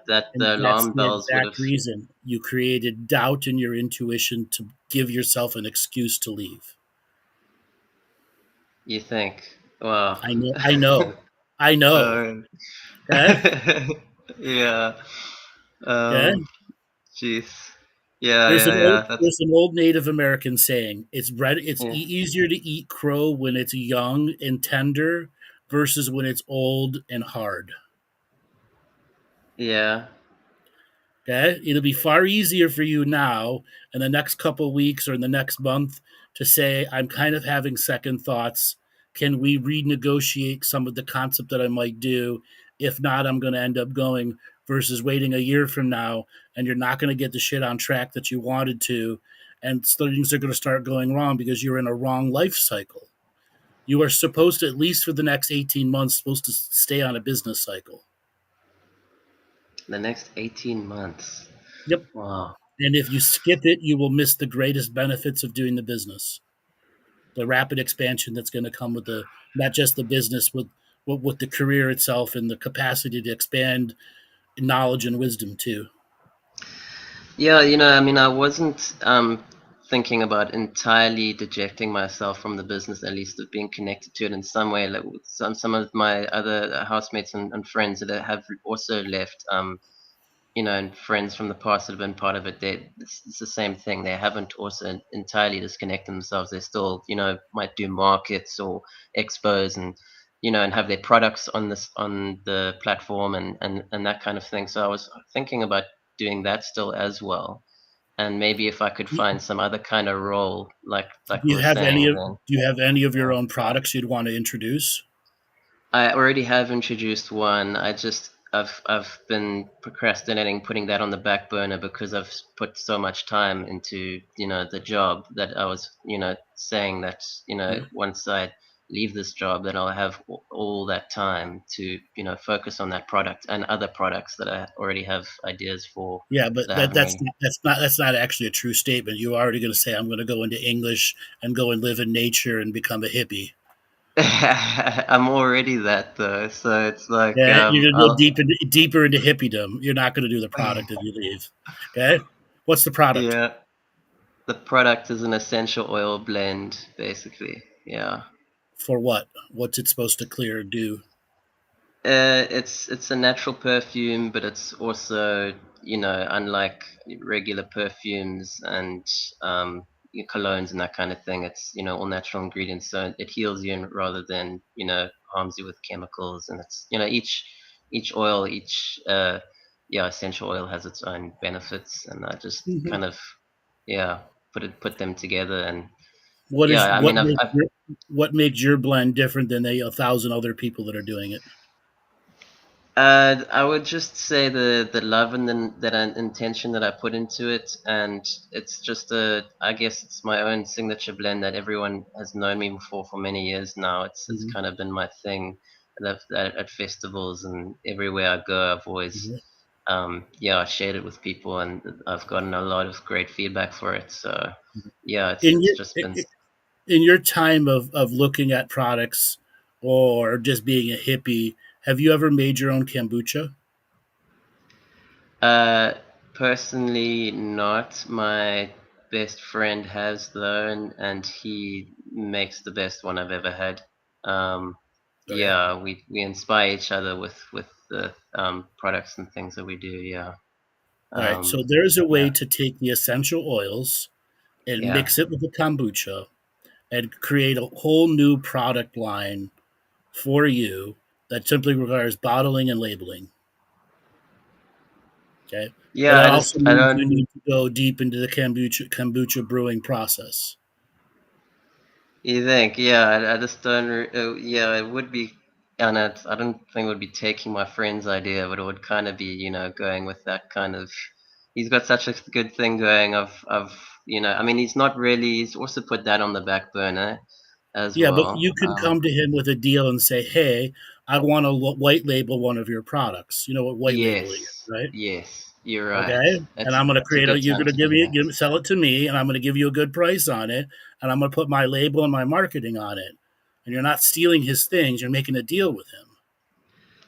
the that's alarm the bells would have. exact reason you created doubt in your intuition to give yourself an excuse to leave. You think? Wow. I know, I know, I know. Uh, Okay, yeah. okay. Um. Jeez. Yeah. Yeah. Yeah. That's There's an old Native American saying: It's yeah. easier to eat crow when it's young and tender, versus when it's old and hard. Yeah. Okay, it'll be far easier for you now in the next couple of weeks or in the next month to say, I'm kind of having second thoughts. Can we renegotiate some of the concept that I might do? If not, I'm going to end up going, versus waiting a year from now and you're not going to get the shit on track that you wanted to. And things are going to start going wrong because you're in a wrong life cycle. You are supposed to, at least for the next 18 months, supposed to stay on a business cycle. The next 18 months. Yep. Wow. And if you skip it, you will miss the greatest benefits of doing the business. The rapid expansion that's going to come with the, not just the business, with the career itself and the capacity to expand knowledge and wisdom too. Yeah, I mean, I wasn't thinking about entirely dejecting myself from the business, at least of being connected to it in some way. Like with some of my other housemates and friends that have also left, and friends from the past that have been part of it, it's the same thing. They haven't also entirely disconnected themselves. They still, might do markets or expos and have their products on the platform and that kind of thing. So I was thinking about doing that still as well. and maybe if I could find some other kind of role, like Do we you were have any saying, of then Do you have any of your own products you'd want to introduce? I already have introduced one. I've been procrastinating putting that on the back burner because I've put so much time into the job, that I was saying that Yeah. once I leave this job, then I'll have all that time to focus on that product and other products that I already have ideas for, Yeah, but that I haven't really. that's not actually a true statement. You're already going to say I'm going to go into English and go and live in nature and become a hippie. I'm already that though, so it's like Yeah, you're going to go I'll deeper into hippiedom. You're not going to do the product if you leave. Okay, what's the product? yeah. The product is an essential oil blend, basically. Yeah. For what? What's it supposed to clear or do? It's a natural perfume, but it's also unlike regular perfumes and colognes and that kind of thing. It's all natural ingredients, so it heals you rather than harms you with chemicals. And it's each oil, each essential oil has its own benefits, and I just Mhm. kind of yeah put them together. And What is yeah, I mean I've what makes your blend different than a thousand other people that are doing it? I would just say the love and that intention that I put into it, and it's just I guess it's my own signature blend that everyone has known me for many years now. It's Mhm. kind of been my thing, that at festivals and everywhere I go, I've always Mhm. I shared it with people, and I've gotten a lot of great feedback for it. So yeah, In it's just been. in your time of looking at products or just being a hippie, have you ever made your own kombucha? Uh, Personally, not. My best friend has though, and he makes the best one I've ever had. Um, Okay. yeah, we inspire each other with the products and things that we do. Yeah, All right. So um, there's a way yeah, to take the essential oils and yeah. mix it with the kombucha and create a whole new product line for you that simply requires bottling and labeling. Okay. But Yeah, that I also just I means don't. you need to go deep into the kombucha brewing process. You think? Yeah, I just don't. Yeah, it would be, and I don't think it would be taking my friend's idea, but it would kind of be, going with that kind of. He's got such a good thing going I mean, he's not really. He's also put that on the back burner, as Yeah, but well. you can come to him with a deal and say, "Hey, I want to white label one of your products." You know what white labeling is, Yes, right? yes, you're right. Okay, and I'm going to It's a create a. good You're time going to to do that. sell it to me, and I'm going to give you a good price on it, and I'm going to put my label and my marketing on it. And you're not stealing his things; you're making a deal with him.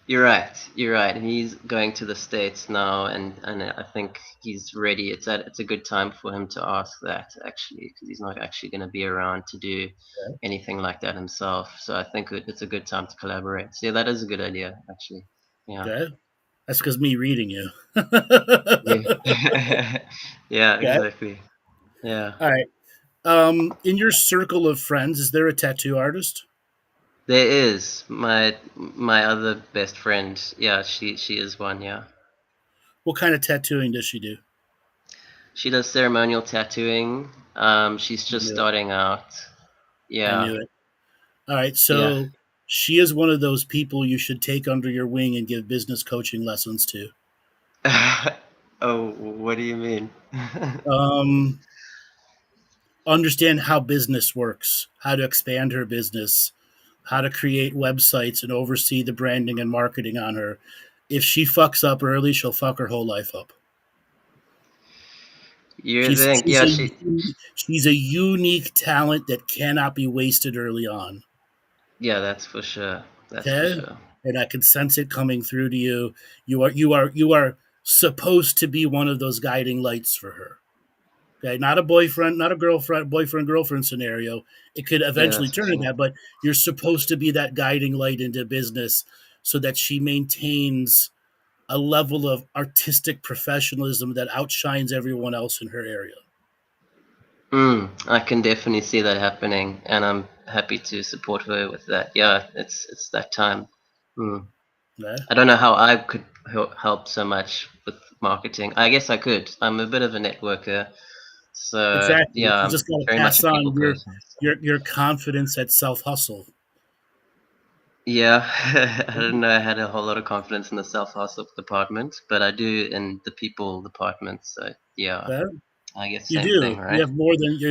You're right. You're right. He's going to the States now, and I think he's ready. It's a good time for him to ask that, actually, because he's not actually going to be around to do anything like that himself. So I think it's a good time to collaborate. So yeah, that is a good idea, actually. Yeah. Okay, that's because me reading you. Yeah. Yeah. Okay, Exactly. Yeah. all right. In your circle of friends, is there a tattoo artist? There is my other best friend. Yeah, she is one. Yeah. What kind of tattooing does she do? She does ceremonial tattooing. She's I just knew it. starting out. I Yeah. knew it. All right, Yeah. so she is one of those people you should take under your wing and give business coaching lessons to. Oh, what do you mean? Um, Understand how business works, how to expand her business, how to create websites and oversee the branding and marketing on her. If she fucks up early, she'll fuck her whole life up. You She's think? she's Yeah, a she's a unique talent that cannot be wasted early on. yeah, that's for sure. That's for Okay, sure. and I can sense it coming through to you. You are supposed to be one of those guiding lights for her. Okay, not a boyfriend, not a girlfriend, boyfriend girlfriend scenario. It could Yeah, eventually that's for turn into sure. that, but you're supposed to be that guiding light into business so that she maintains a level of artistic professionalism that outshines everyone else in her area. I can definitely see that happening, and I'm happy to support her with that. Yeah, it's that time. Mm. Okay? I don't know how I could help so much with marketing. I guess I could. I'm a bit of a networker, so Exactly. yeah, You I'm just got to very much pass a people on person. your confidence at self hustle. Yeah, I don't know. I had a whole lot of confidence in the self-hustle department, but I do in the people department. So yeah, Okay? I guess You same do. thing, right? You have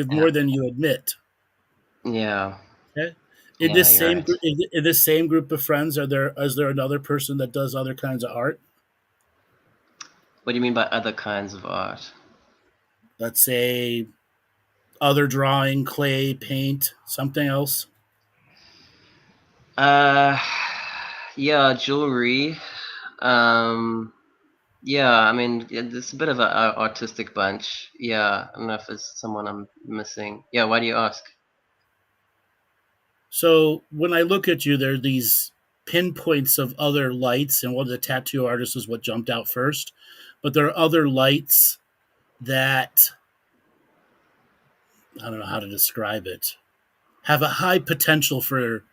Yeah, more than you admit. yeah, Okay. yeah. You're right. In this same group of friends, is there another person that does other kinds of art? What do you mean by other kinds of art? Let's say other drawing, clay, paint, something else. Uh, yeah, jewelry. Um, yeah. I mean, it's a bit of an artistic bunch. Yeah, I don't know if there's someone I'm missing. Yeah. Why do you ask? So when I look at you, there are these pinpoints of other lights, and one of the tattoo artists is what jumped out first. But there are other lights that I don't know how to describe it, have a high potential for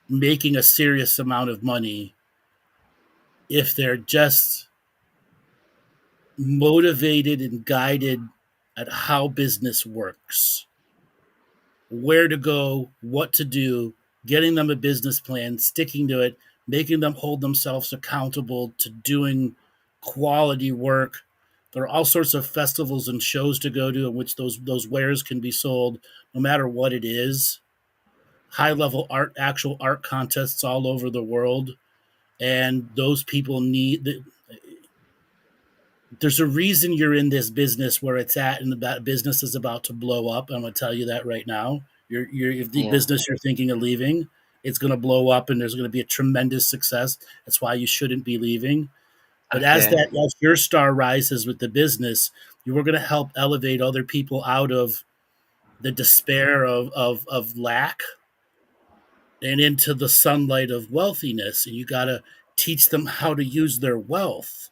making a serious amount of money if they're just motivated and guided at how business works, where to go, what to do, getting them a business plan, sticking to it, making them hold themselves accountable to doing quality work. There are all sorts of festivals and shows to go to in which those wares can be sold, no matter what it is. High level art, actual art contests all over the world, and those people need. There's a reason you're in this business where it's at, and that business is about to blow up. I'm going to tell you that right now. If the Yeah. business you're thinking of leaving, it's going to blow up, and there's going to be a tremendous success. That's why you shouldn't be leaving. But Okay. as your star rises with the business, you are going to help elevate other people out of the despair of lack and into the sunlight of wealthiness. And you got to teach them how to use their wealth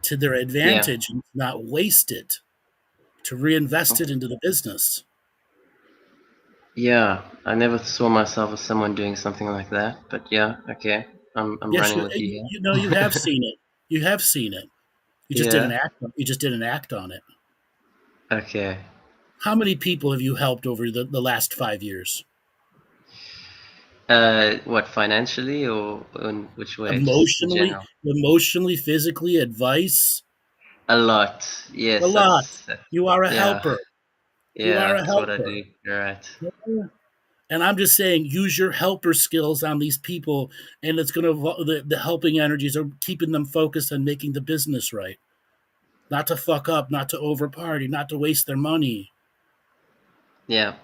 to their Yeah. advantage and not waste it, to reinvest it into the business. Yeah, I never saw myself as someone doing something like that, but yeah, okay, I'm Yes, running with you you know you have here. seen it. You have seen it. You just didn't Yeah. act. You just didn't act on it. Okay. How many people have you helped over the last 5 years? What, financially or in which way? Just in general. Emotionally, physically, advice. A lot. A Yes, lot. that's You are a yeah, helper. You are yeah. a That's what I helper. do. You're right. And I'm just saying, use your helper skills on these people, and it's going to the helping energies are keeping them focused on making the business right, not to fuck up, not to over party, not to waste their money. Yeah,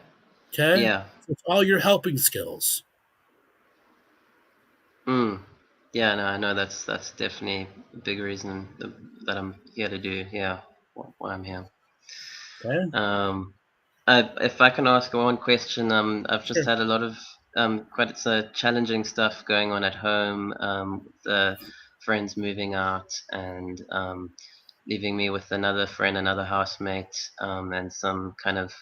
Okay, yeah. so it's all your helping skills. Mm. Yeah, no, I know that's definitely a big reason that I'm here to do. Yeah, why I'm here. Okay, If I can ask one question, I've just sure. had a lot of quite challenging stuff going on at home. The friends moving out and leaving me with another friend, another housemate, and some kind of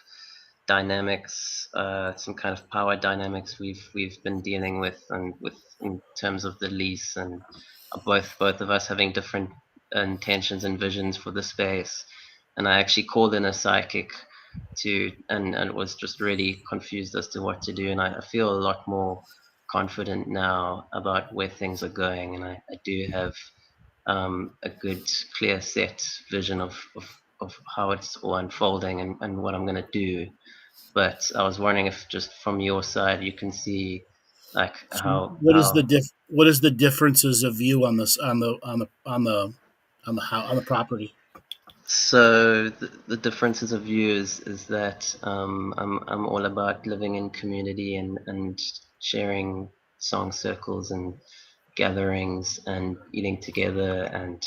dynamics, some kind of power dynamics we've been dealing with, and with in terms of the lease, and both of us having different intentions and visions for the space. And I actually called in a psychic and was just really confused as to what to do. And I feel a lot more confident now about where things are going, and I do have a good, clear set vision of how it's all unfolding and what I'm going to do. But I was wondering if just from your side you can see like So how what is the differences of view on this on the property? so the differences of view is that I'm all about living in community and sharing song circles and gatherings and eating together, and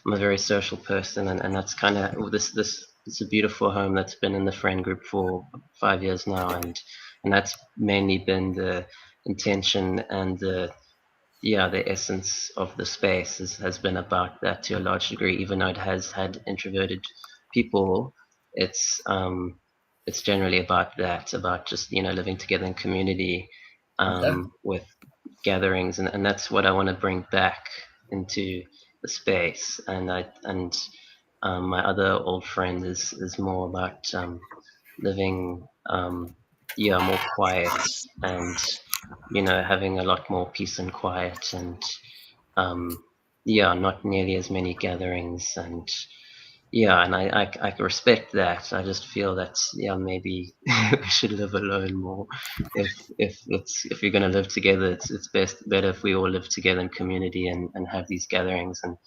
I'm a very social person, and that's kind of this it's a beautiful home that's been in the friend group for 5 years now, and that's mainly been the intention and the essence of the space has been about that to a large degree. Even though it has had introverted people, it's generally about that, about just living together in community, Okay. with gatherings, and that's what I want to bring back into the space. And my other old friend is more about living more quiet, and having a lot more peace and quiet, and not nearly as many gatherings. And and I respect that. I just feel that maybe we should live alone more. If you're going to live together, it's better if we all live together in community, and have these gatherings. And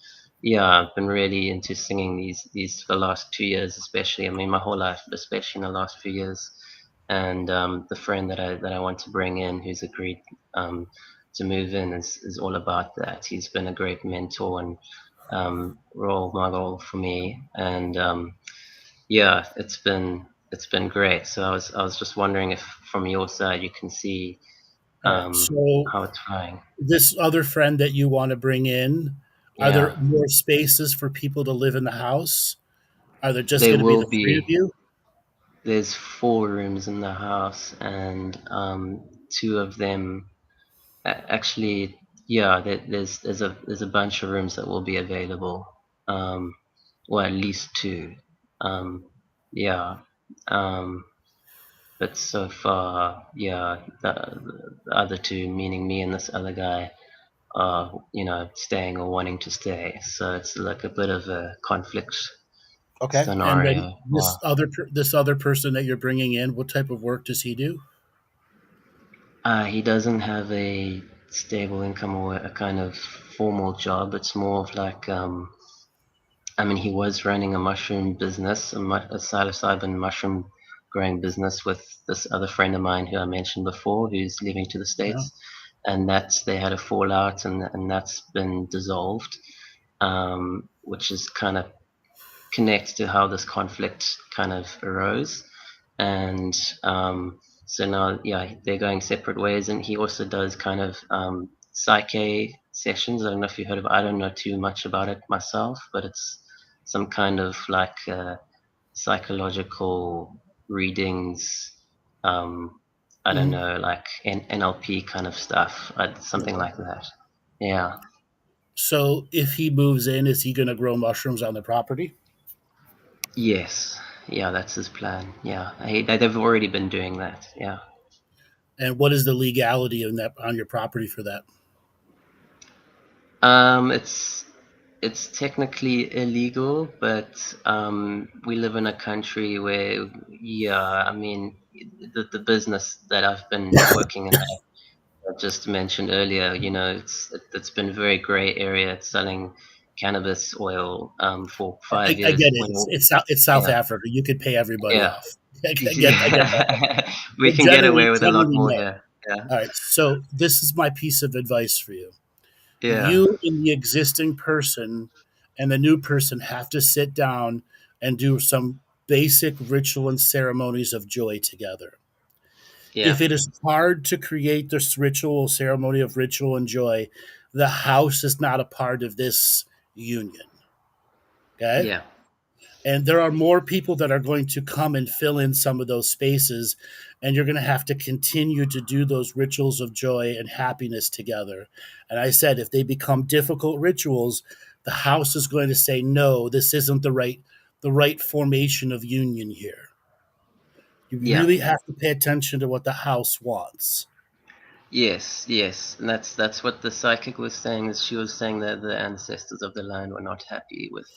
I've been really into singing these for the last 2 years, especially. I mean, my whole life, but especially in the last few years. And the friend that I want to bring in, who's agreed to move in, is all about that. He's been a great mentor and role model for me. And it's been great. So I was just wondering if from your side you can see So how it's going. this other friend that you want to bring in, are there Yeah, more spaces for people to live in the house? Are there just there going to be will the three of be. you? There's 4 rooms in the house, and two of them actually. Yeah, there's a bunch of rooms that will be available. Or at least two. Yeah. Um, but so far, the other two, meaning me and this other guy, are staying or wanting to stay. So it's like a bit of a conflict Okay. And then scenario. Yeah. this other person that you're bringing in, what type of work does he do? He doesn't have a stable income or a kind of formal job. It's more of like, I mean, he was running a mushroom business, a psilocybin mushroom growing business with this other friend of mine who I mentioned before, who's leaving to the Yeah. States. And they had a fallout, and that's been dissolved, which is kind of connects to how this conflict kind of arose. And so now, they're going separate ways. And he also does kind of psyche sessions. I don't know if you heard of it. I don't know too much about it myself, but it's some kind of like psychological readings. I don't Mhm. know, like NLP kind of stuff, something Okay. like that. Yeah. So if he moves in, is he going to grow mushrooms on the property? Yes. Yeah, that's his plan. Yeah, they've already been doing that. Yeah. And what is the legality of that on your property for that? It's technically illegal, but we live in a country where, I mean, the business that I've been working in, I just mentioned earlier, it's been a very gray area. It's selling cannabis oil for I 5 years. get it. It's South Yeah, Africa. You could pay everybody yeah, off. I get that. we But can get away with a lot generally, more no. here. Yeah, All right. So this is my piece of advice for you. yeah, You and the existing person and the new person have to sit down and do some basic ritual and ceremonies of joy together. yeah, If it is hard to create this ritual ceremony of ritual and joy, the house is not a part of this union. Okay. yeah, And there are more people that are going to come and fill in some of those spaces. And you're going to have to continue to do those rituals of joy and happiness together. And I said, if they become difficult rituals, the house is going to say, no, this isn't the right formation of union here. You yeah. really have to pay attention to what the house wants. Yes, yes, and that's what the psychic was saying. Is she was saying that the ancestors of the land were not happy with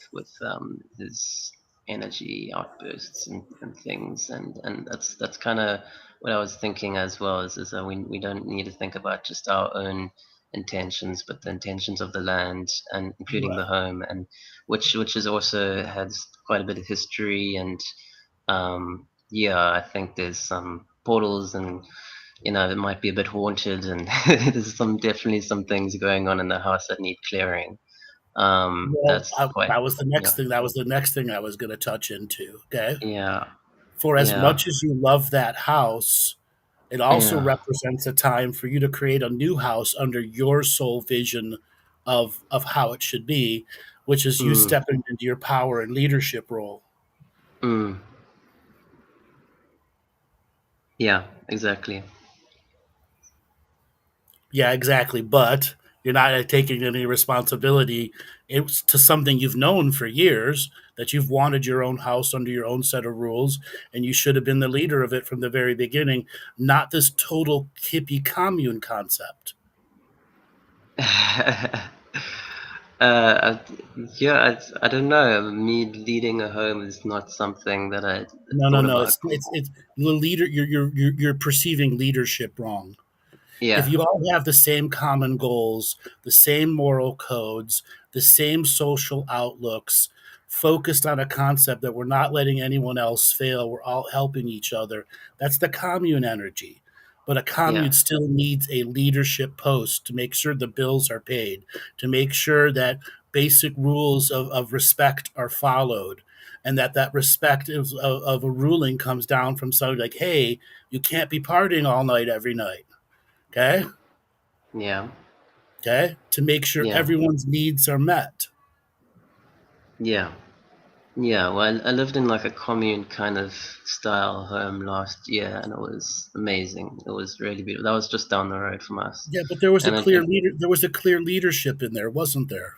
his energy outbursts and things, and that's kind of what I was thinking as well. Is that we don't need to think about just our own intentions, but the intentions of the land, and including Right. the home, and which is also has quite a bit of history. And I think there's some portals, and it might be a bit haunted, and there's definitely some things going on in the house that need clearing. Well, That's quite, that was the next yeah, thing. That was the next thing I was going to touch into. Okay. yeah, For as yeah, much as you love that house, it also yeah. represents a time for you to create a new house under your soul vision of how it should be, which is you Mm, stepping into your power and leadership role. mm, yeah, exactly. Yeah, exactly. But You're not taking any responsibility. It's to something you've known for years, that you've wanted your own house under your own set of rules, and you should have been the leader of it from the very beginning, not this total hippie commune concept. uh, yeah, I don't know. Me leading a home is not something that I thought No. about. It's the leader. You're perceiving leadership wrong. If Yeah, you all have the same common goals, the same moral codes, the same social outlooks, focused on a concept that we're not letting anyone else fail, we're all helping each other, that's the commune energy. But a yeah, commune still needs a leadership post to make sure the bills are paid, to make sure that basic rules of respect are followed, and that respect of a ruling comes down from somebody like, hey, you can't be partying all night every night. Okay. yeah, Okay. To make sure yeah, everyone's needs are met. yeah. Yeah, well, I lived in like a commune kind of style home last year, and it was amazing. It was really beautiful. That was just down the road from us, Yeah, but there was a and clear leader. There was a clear leadership in there, wasn't there?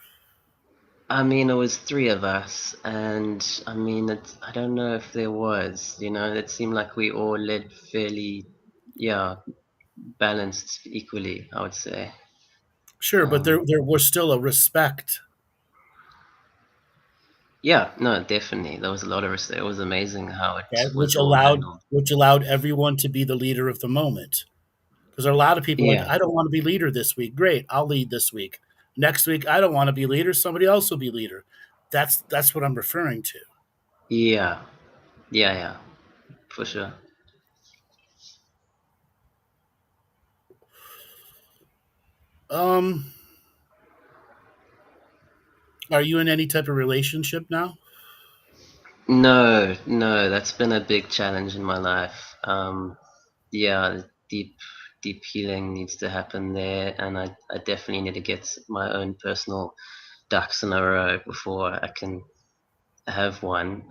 I mean, it was three of us, and I mean, I don't know if there was. You know, it seemed like we all led fairly, yeah, balanced equally. I would say. Sure, but Um, there was still a respect. yeah, no, definitely. There was a lot of respect. It was amazing how it Okay, was all handled. which allowed everyone to be the leader of the moment. Because there are a lot of people like, Yeah, I don't want to be leader this week. Great, I'll lead this week. Next week, I don't want to be leader. Somebody else will be leader. That's what I'm referring to. yeah, yeah, for sure. Um, are you in any type of relationship now? No, no, that's been a big challenge in my life. Yeah, deep healing needs to happen there, and I definitely need to get my own personal ducks in a row before I can have one.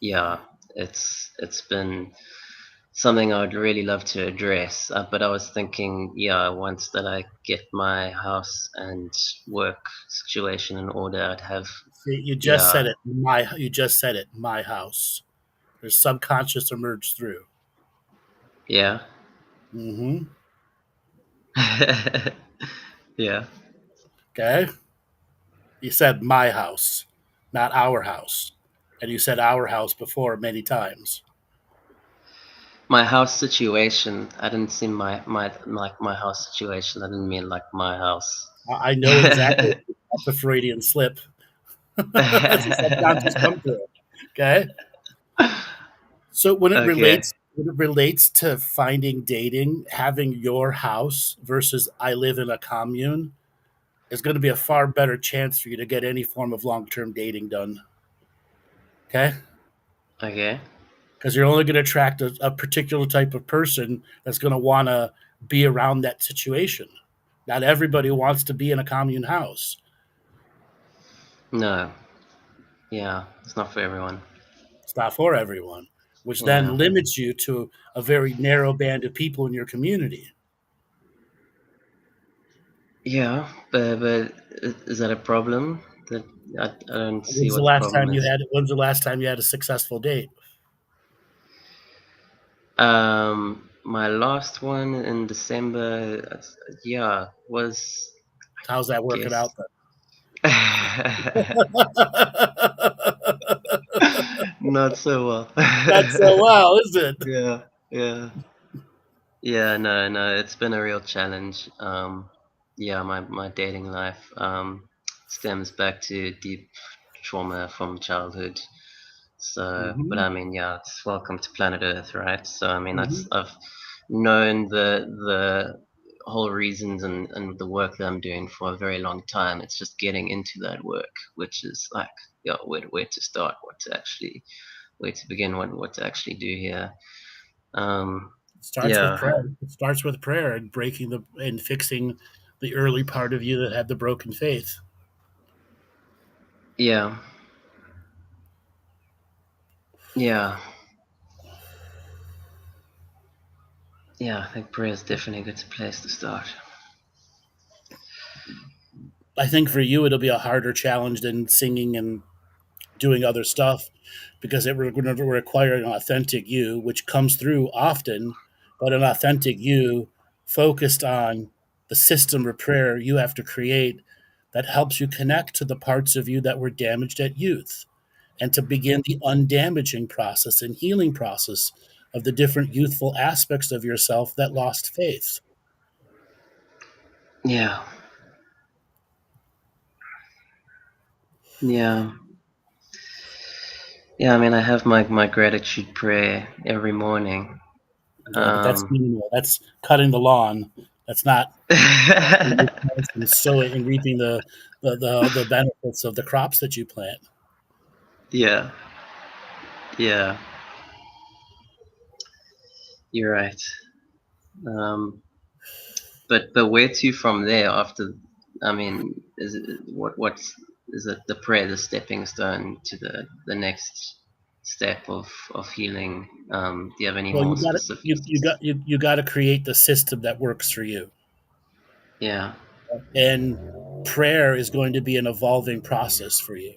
Yeah, it's been something I would really love to address, but I was thinking, yeah, once that I get my house and work situation in order, I'd have, See, you just yeah, said it. You just said it. My house. There's subconscious emerged through. yeah. Mm-hmm. Yeah. Okay. You said my house, not our house, and you said our house before many times. My house situation. I didn't see my like my house situation. I didn't mean like my house. I know exactly. That's a Freudian slip. That's a subconscious come through. Okay. So Okay. when it relates to finding dating, having your house versus I live in a commune is going to be a far better chance for you to get any form of long term dating done. Okay. Okay. Because you're only going to attract a particular type of person that's going to want to be around that situation. Not everybody wants to be in a commune house. No. Yeah. It's not for everyone. It's not for everyone, which Yeah. then limits you to a very narrow band of people in your community. Yeah. But is that a problem? That I don't see When's the what the last problem time you is. had? When's the last time you had a successful date? My last one in December. Yeah, was How's that working guess. out then? Not so well. Not so well, is it? Yeah, yeah, yeah. No, no, it's been a real challenge. Yeah, my dating life stems back to deep trauma from childhood. So, but Mm-hmm. I mean, yeah, it's welcome to planet Earth, right? So, I mean, Mm-hmm. that's I've known the whole reasons and the work that I'm doing for a very long time. It's just getting into that work, which is like, yeah, where to start, where to begin, what to actually do here. Um, It starts with yeah, prayer. It starts with prayer and breaking the and fixing the early part of you that had the broken faith. yeah, yeah, yeah. I think prayer is definitely a good place to start. I think for you it'll be a harder challenge than singing and doing other stuff because it will require an authentic you, which comes through often, but an authentic you focused on the system of prayer you have to create that helps you connect to the parts of you that were damaged at youth and to begin the undamaging process and healing process of the different youthful aspects of yourself that lost faith. Yeah. Yeah. Yeah, I mean, I have my gratitude prayer every morning. Yeah, but that's minimal. That's cutting the lawn. That's not and sowing and reaping the benefits of the crops that you plant. Yeah. Yeah. You're right. But where to from there after? I mean, is it what's is it the prayer, the stepping stone to the next step of healing? Do you have any Well, more specifics? you got to create the system that works for you. Yeah. And prayer is going to be an evolving process for you.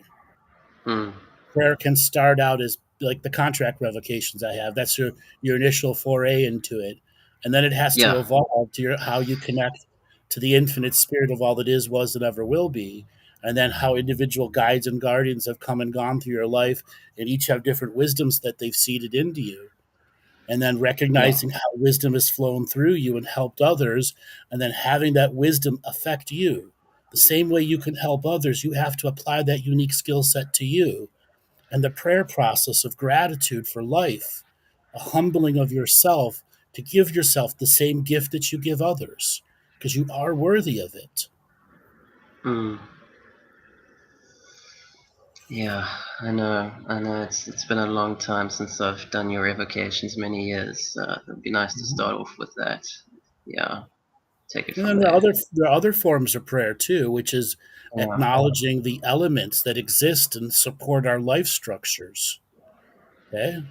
Mm. Prayer can start out as like the contract revocations I have. That's your initial foray into it, and then it has to Yeah. evolve to how you connect to the infinite spirit of all that is, was, and ever will be, and then how individual guides and guardians have come and gone through your life, and each have different wisdoms that they've seeded into you, and then Yeah. recognizing how wisdom has flown through you and helped others, and then having that wisdom affect you. The same way you can help others, you have to apply that unique skill set to you. And the prayer process of gratitude for life, a humbling of yourself to give yourself the same gift that you give others, because you are worthy of it. Mm. Yeah, I know. I know. It's been a long time since I've done your evocations, many years. It'd be nice to start off with that. Yeah, take it And from then there. there are other forms of prayer too, which is Yeah. acknowledging the elements that exist and support our life structures. Okay,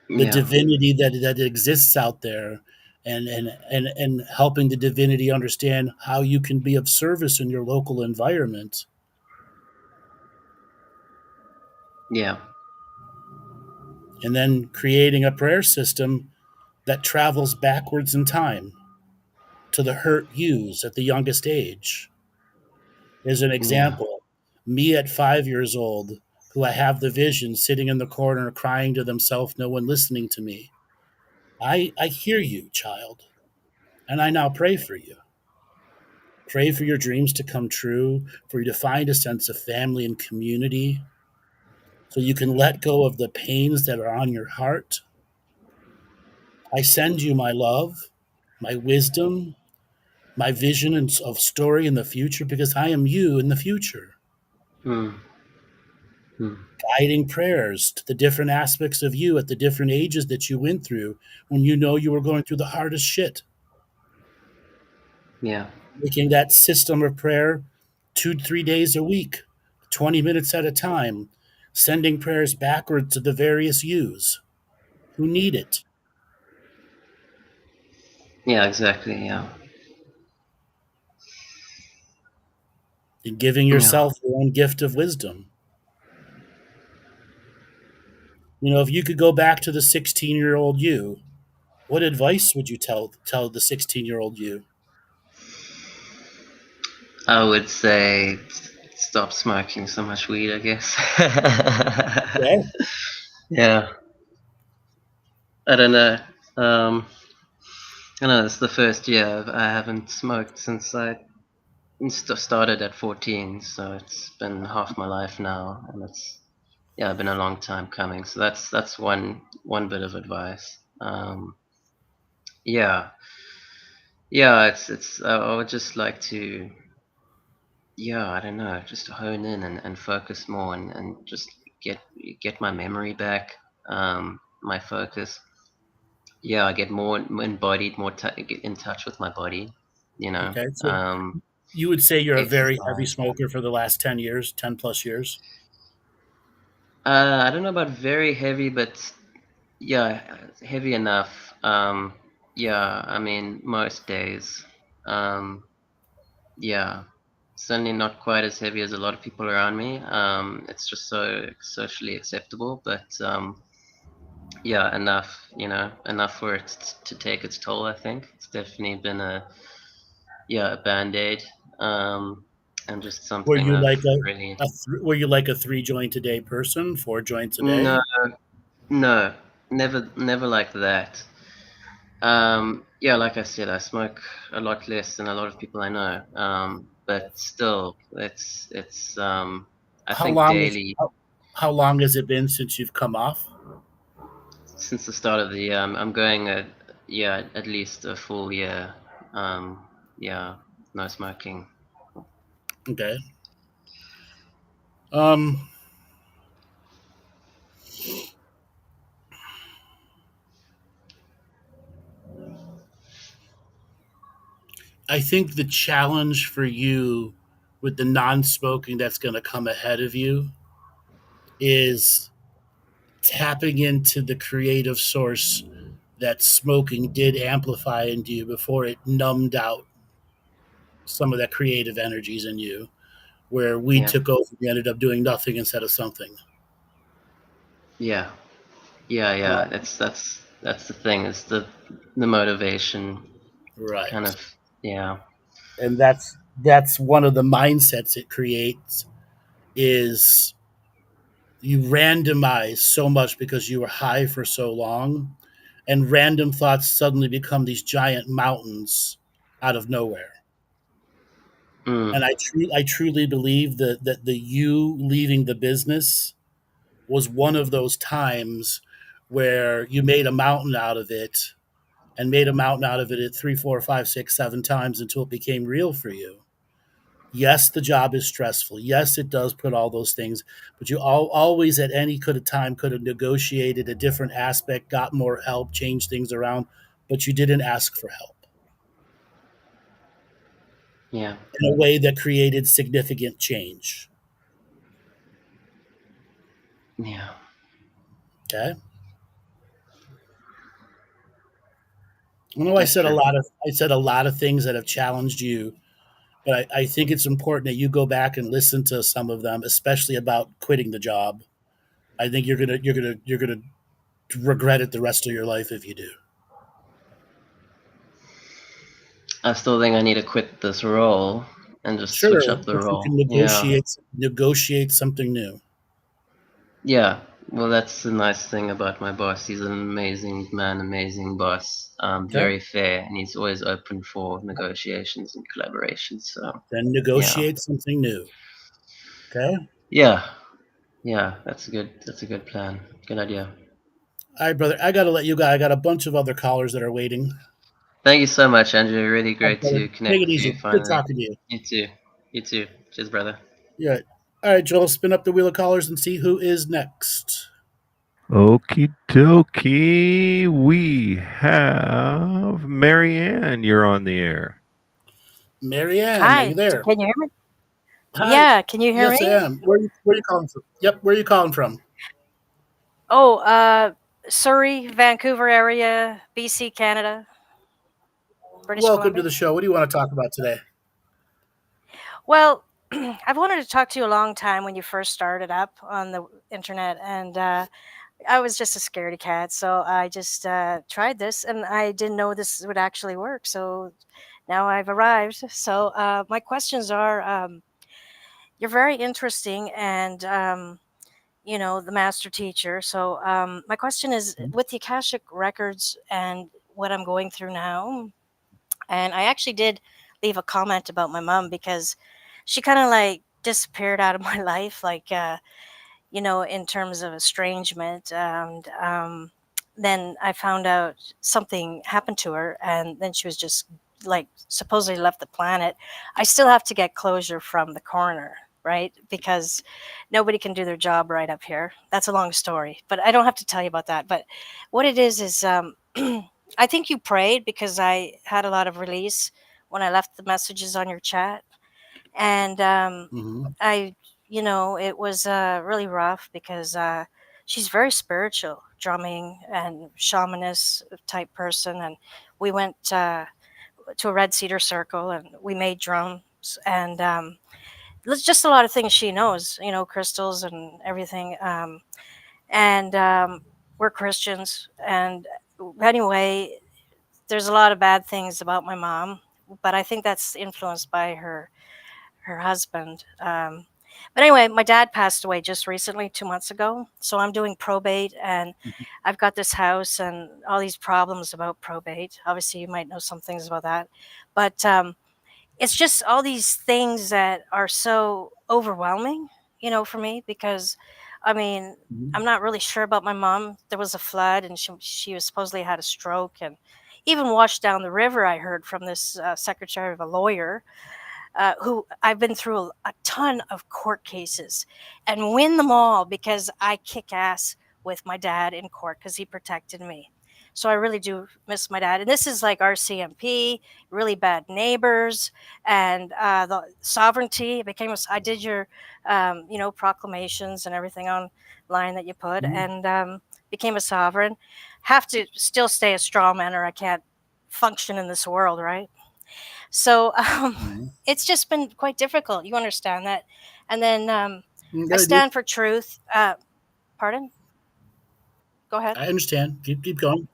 the Yeah. divinity that exists out there, and helping the divinity understand how you can be of service in your local environment, Yeah. and then creating a prayer system that travels backwards in time to the hurt yous at the youngest age. As an Yeah. example, me at 5 years old, who I have the vision sitting in the corner crying to themselves, no one listening to me. I hear you, child, and I now pray for you. Pray for your dreams to come true, for you to find a sense of family and community, so you can let go of the pains that are on your heart. I send you my love, my wisdom, my vision of story in the future, because I am you in the future. Hmm. Hmm. Guiding prayers to the different aspects of you at the different ages that you went through when you know you were going through the hardest shit. Yeah. Making that system of prayer 2-3 days a week, 20 minutes at a time, sending prayers backward to the various yous who need it, Yeah. Exactly. Yeah. and giving Yeah. yourself your own gift of wisdom. You know, if you could go back to the 16-year-old you, what advice would you tell the 16-year-old you? I would say stop smoking so much weed, I guess. Yeah. Yeah. I don't know. Um, I know it's the first year I haven't smoked since I started at 14, so it's been half my life now, and it's been a long time coming. So that's one bit of advice. Yeah, yeah, it's I would just like to, yeah, I don't know, just hone in and focus more and just get get my memory back, my focus. Yeah, I get more embodied, get in touch with my body, you know. Okay. So you would say you're a very heavy Exercise. smoker for the last 10 years, 10 plus years? I don't know about very heavy, but yeah, heavy enough. Yeah, I mean most days. Um, yeah. certainly not quite as heavy as a lot of people around me. It's just so socially acceptable, but yeah, enough, enough for it to take its toll. I think it's definitely been a band-aid, and just Were something you I've like really. were you like a 3 joint a day person, 4 joints a No, day? no, never like that. Yeah, like I said, I smoke a lot less than a lot of people I know. But still, I How think long is daily how long has it been since you've come off? since the start of the year. I'm going at least a full year. Yeah, no smoking. Okay. Um, I think the challenge for you with the non-smoking that's going to come ahead of you is tapping into the creative source that smoking did amplify into you before it numbed out some of that creative energies in you, where weed Yeah, took over, you ended up doing nothing instead of something. yeah, yeah. Right. That's the thing. Is the motivation kind Right. of. Yeah, And that's one of the mindsets it creates is you randomize so much because you were high for so long, and random thoughts suddenly become these giant mountains out of nowhere. And mm, I truly believe that the you leaving the business was one of those times where you made a mountain out of it, and made a mountain out of it at 3, 4, 5, 6, 7 times until it became real for you. Yes, the job is stressful. Yes, it does put all those things, but you always at any could have time could have negotiated a different aspect, got more help, changed things around, but you didn't ask for help yeah, in a way that created significant change. yeah. Okay. I know That's true. I said a lot of things that have challenged you, but I think it's important that you go back and listen to some of them, especially about quitting the job. I think you're gonna regret it the rest of your life if you do. I still think I need to quit this role and just switch Sure, up the but you role. can Yeah. negotiate something new. Yeah. Well, that's the nice thing about my boss. He's an amazing man, amazing boss. Okay, Very fair, and he's always open for negotiations and collaboration. So, then yeah. negotiate something new. Okay, Yeah. Yeah. That's a good plan. Good idea. all right, brother. I got to let you go. I got a bunch of other callers that are waiting. Thank you so much, Andrew. Really All right, great brother. to connect Take it with you easy. Good finally. talking to you. You too. You too. Cheers, brother. Yeah. All right, Joel. Spin up the wheel of callers and see who is next. Okie dokie. We have Marianne. You're on the air. Marianne, are you Hi, there? can you hear me? Hi. Yeah, can you hear Yes, I me? am. Where are you calling from? Yep. Where are you calling from? Oh, Surrey, Vancouver area, BC, Canada, British Welcome to Columbia. the show. What do you want to talk about today? Well, I've wanted to talk to you a long time when you first started up on the internet, and I was just a scaredy cat, so I just tried this, and I didn't know this would actually work. So now I've arrived. So my questions are, you're very interesting, and the master teacher. So my question is with the Akashic records and what I'm going through now, and I actually did leave a comment about my mom because she kind of like disappeared out of my life, like in terms of estrangement. And then I found out something happened to her, and then she was just like supposedly left the planet. I still have to get closure from the coroner, right? Because nobody can do their job right up here. That's a long story, but I don't have to tell you about that. But what it is I think you prayed because I had a lot of release when I left the messages on your chat, and Mm-hmm. it was really rough because she's very spiritual, drumming and shamanist type person, and we went to a red cedar circle and we made drum and there's just a lot of things she knows, crystals and everything. And we're Christians. And anyway, there's a lot of bad things about my mom, but I think that's influenced by her husband. But anyway, my dad passed away just recently, 2 months ago. So I'm doing probate, and I've got this house and all these problems about probate. Obviously, you might know some things about that, but it's just all these things that are so overwhelming, for me, because I mean, Mhm. I'm not really sure about my mom. There was a flood, and she was supposedly had a stroke, and even washed down the river. I heard from this secretary of a lawyer, who I've been through a ton of court cases and win them all because I kick ass with my dad in court because he protected me. So I really do miss my dad. And this is like RCMP, really bad neighbors, and the sovereignty. I did your, proclamations and everything online that you put, Mhm. and became a sovereign. Have to still stay a straw man, or I can't function in this world, right? So Mhm. it's just been quite difficult. You understand that. And then I Yeah, I do. stand for truth. Pardon? Go ahead. I understand. Keep going.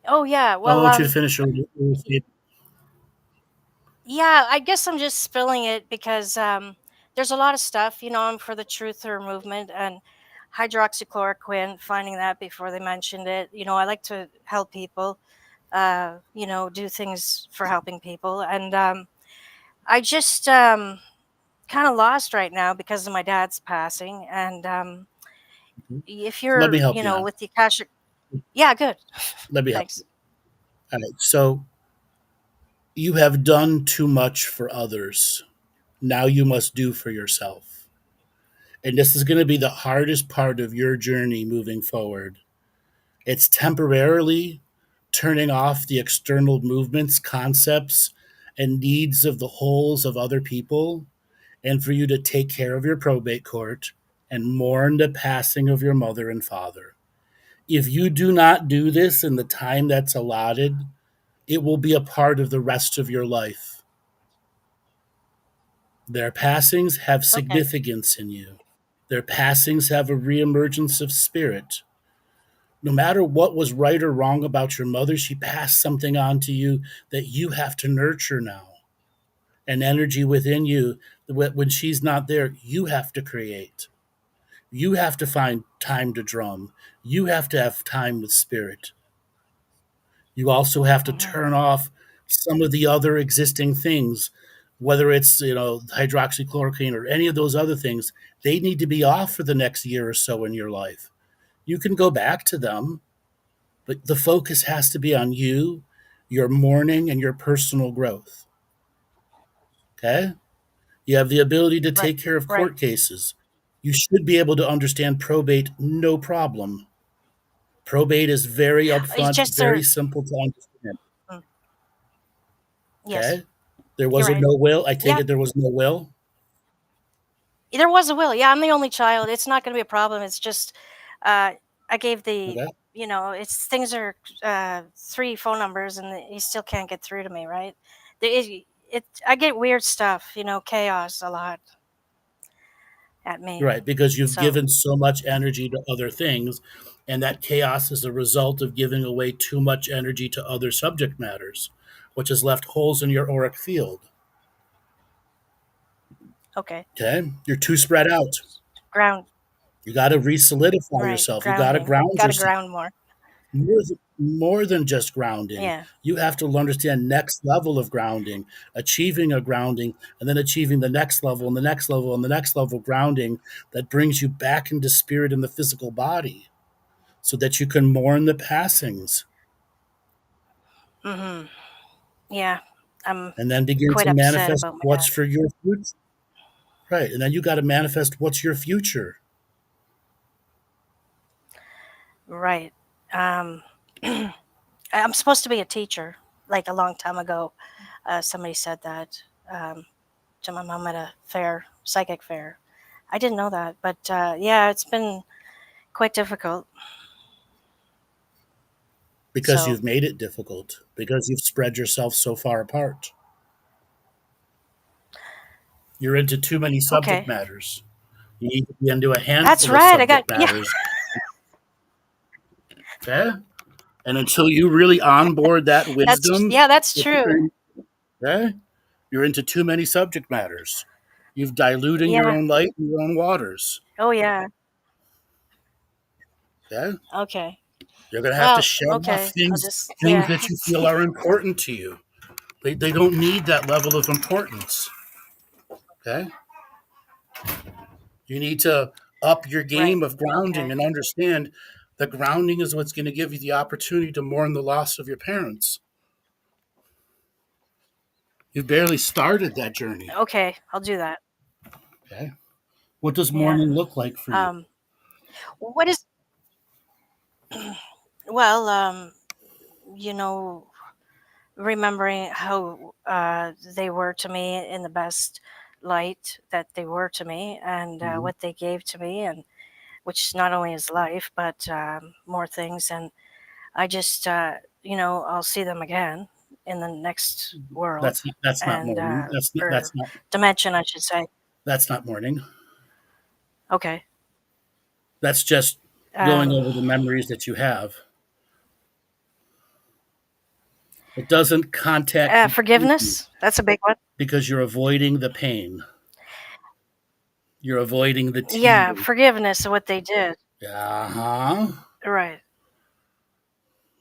Oh, yeah. I Well, want you to finish your statement. yeah, I guess I'm just spilling it because there's a lot of stuff, I'm for the truther movement and hydroxychloroquine, finding that before they mentioned it. I like to help people, do things for helping people. And I just kind of lost right now because of my dad's passing. And Mhm. if Let me you're, help you out. with the Akashic, yeah, good. Let me help you. Thanks. All right. So you have done too much for others. Now you must do for yourself. And this is going to be the hardest part of your journey moving forward. It's temporarily turning off the external movements, concepts, and needs of the wholes of other people, and for you to take care of your probate court and mourn the passing of your mother and father. If you do not do this in the time that's allotted, it will be a part of the rest of your life. Their passings have Okay. significance in you. Their passings have a reemergence of spirit. No matter what was right or wrong about your mother, she passed something on to you that you have to nurture now. An energy within you, when she's not there, you have to create. You have to find time to drum. You have to have time with spirit. You also have to Hmm. turn off some of the other existing things, whether it's hydroxychloroquine or any of those other things. They need to be off for the next year or so in your life. You can go back to them, but the focus has to be on you, your mourning, and your personal growth. Okay? You have the ability to Right. take care of Right. court cases. You should be able to understand probate no problem. Probate is very It's upfront, just very simple to understand. mm, yes, Okay? There you're was a right. no will. I take Yeah, it there was no will. there was a will. Yeah, I'm the only child. It's not going to be a problem. It's just uh, I gave Okay? it's things are 3 phone numbers, and he still can't get through to me. Right? I get weird stuff. Chaos a lot at me. Right, because you've So given so much energy to other things, and that chaos is a result of giving away too much energy to other subject matters, which has left holes in your auric field. okay, Okay? You're too spread out. ground. You got to re-solidify Right, yourself. You got to grounding. ground Got to yourself. ground more. More than just grounding. Yeah. You have to understand next level of grounding, achieving a grounding, and then achieving the next level and the next level and the next level of grounding that brings you back into spirit in the physical body so that you can mourn the passings Hmm. Yeah. I'm and then begin quite to upset manifest about my what's dad. for your future. Right. And then you got to manifest what's your future. Right. Um, I'm supposed to be a teacher. Like a long time ago, somebody said that to my mom at a fair, psychic fair. I didn't know that, but yeah, it's been quite difficult. Because So you've made it difficult, because you've spread yourself so far apart. You're into too many subject Okay. matters. You need to be into a That's handful of right. I got subject matters. Okay? And until you really onboard that wisdom, that's true. okay, you're into too many subject matters. You've diluting your Yeah. own light in your own waters. Oh yeah. Okay? Okay. You're going to have to Well, shed off okay. I'll things just that you feel are important to you. They don't need that level of importance. Okay? You need to up your game Right. of grounding Okay. and understand the grounding is what's going to give you the opportunity to mourn the loss of your parents. You've barely started that journey. Okay. I'll do that. Okay? What does Yeah. mourning look like for you? What is well, you know, remembering how they were to me in the best light that they were to me, and Mhm. what they gave to me, and which not only is life but more things. And I just I'll see them again in the next world. That's not And mourning. or dimension, I should say. That's not mourning. Okay. That's just going over the memories that you have. It doesn't contact forgiveness. That's a big one. because you're avoiding the pain. You're avoiding the tears. Yeah, forgiveness of what they did. Uh-huh. Right.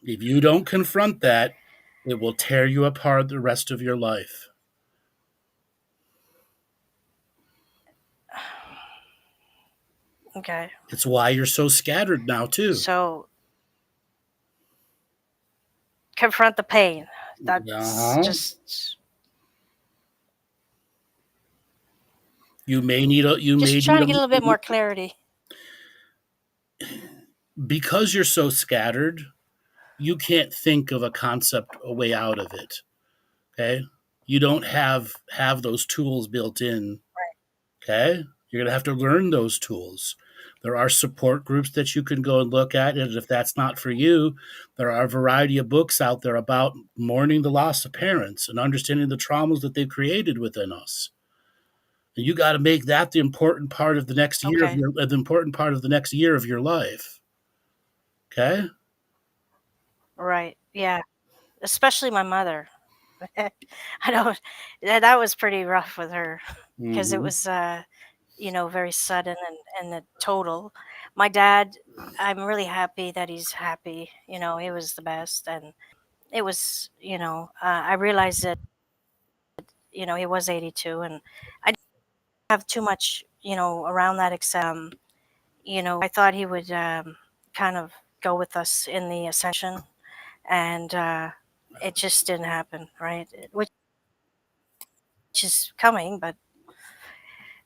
If you don't confront that, it will tear you apart the rest of your life. Okay. It's why you're so scattered now, too. So confront the pain. That's just. You may need a. Just trying to get a little bit more clarity. Because you're so scattered, you can't think of a concept, a way out of it. Okay, you don't have those tools built in. Right. Okay, you're gonna have to learn those tools. There are support groups that you can go and look at, and if that's not for you, there are a variety of books out there about mourning the loss of parents and understanding the traumas that they've created within us. And you got to make that the important part of the next year Okay. the important part of the next year of your life. Okay? Right. Yeah. Especially my mother. I don't. That was pretty rough with her because it was very sudden and total. My dad, I'm really happy that he's happy. He was the best, and it was. I realized that he was 82, and I didn't have too much around that except I thought he would kind of go with us in the ascension, and it just didn't happen, right? Which is coming, but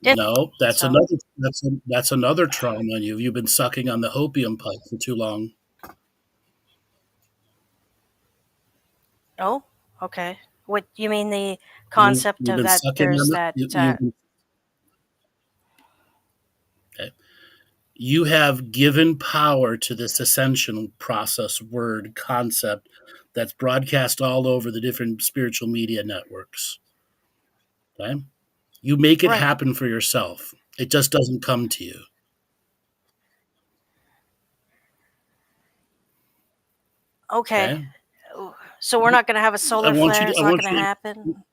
no, that's so. another trauma on you. You've been sucking on the opium pipe for too long. Oh, okay. What you mean, the concept You've of been that sucking there's on that okay. You have given power to this ascension process, word, concept that's broadcast all over the different spiritual media networks. Okay? You make it right. happen for yourself. It just doesn't come to you. Okay. So we're not going to have a solar flare. It's not going to happen.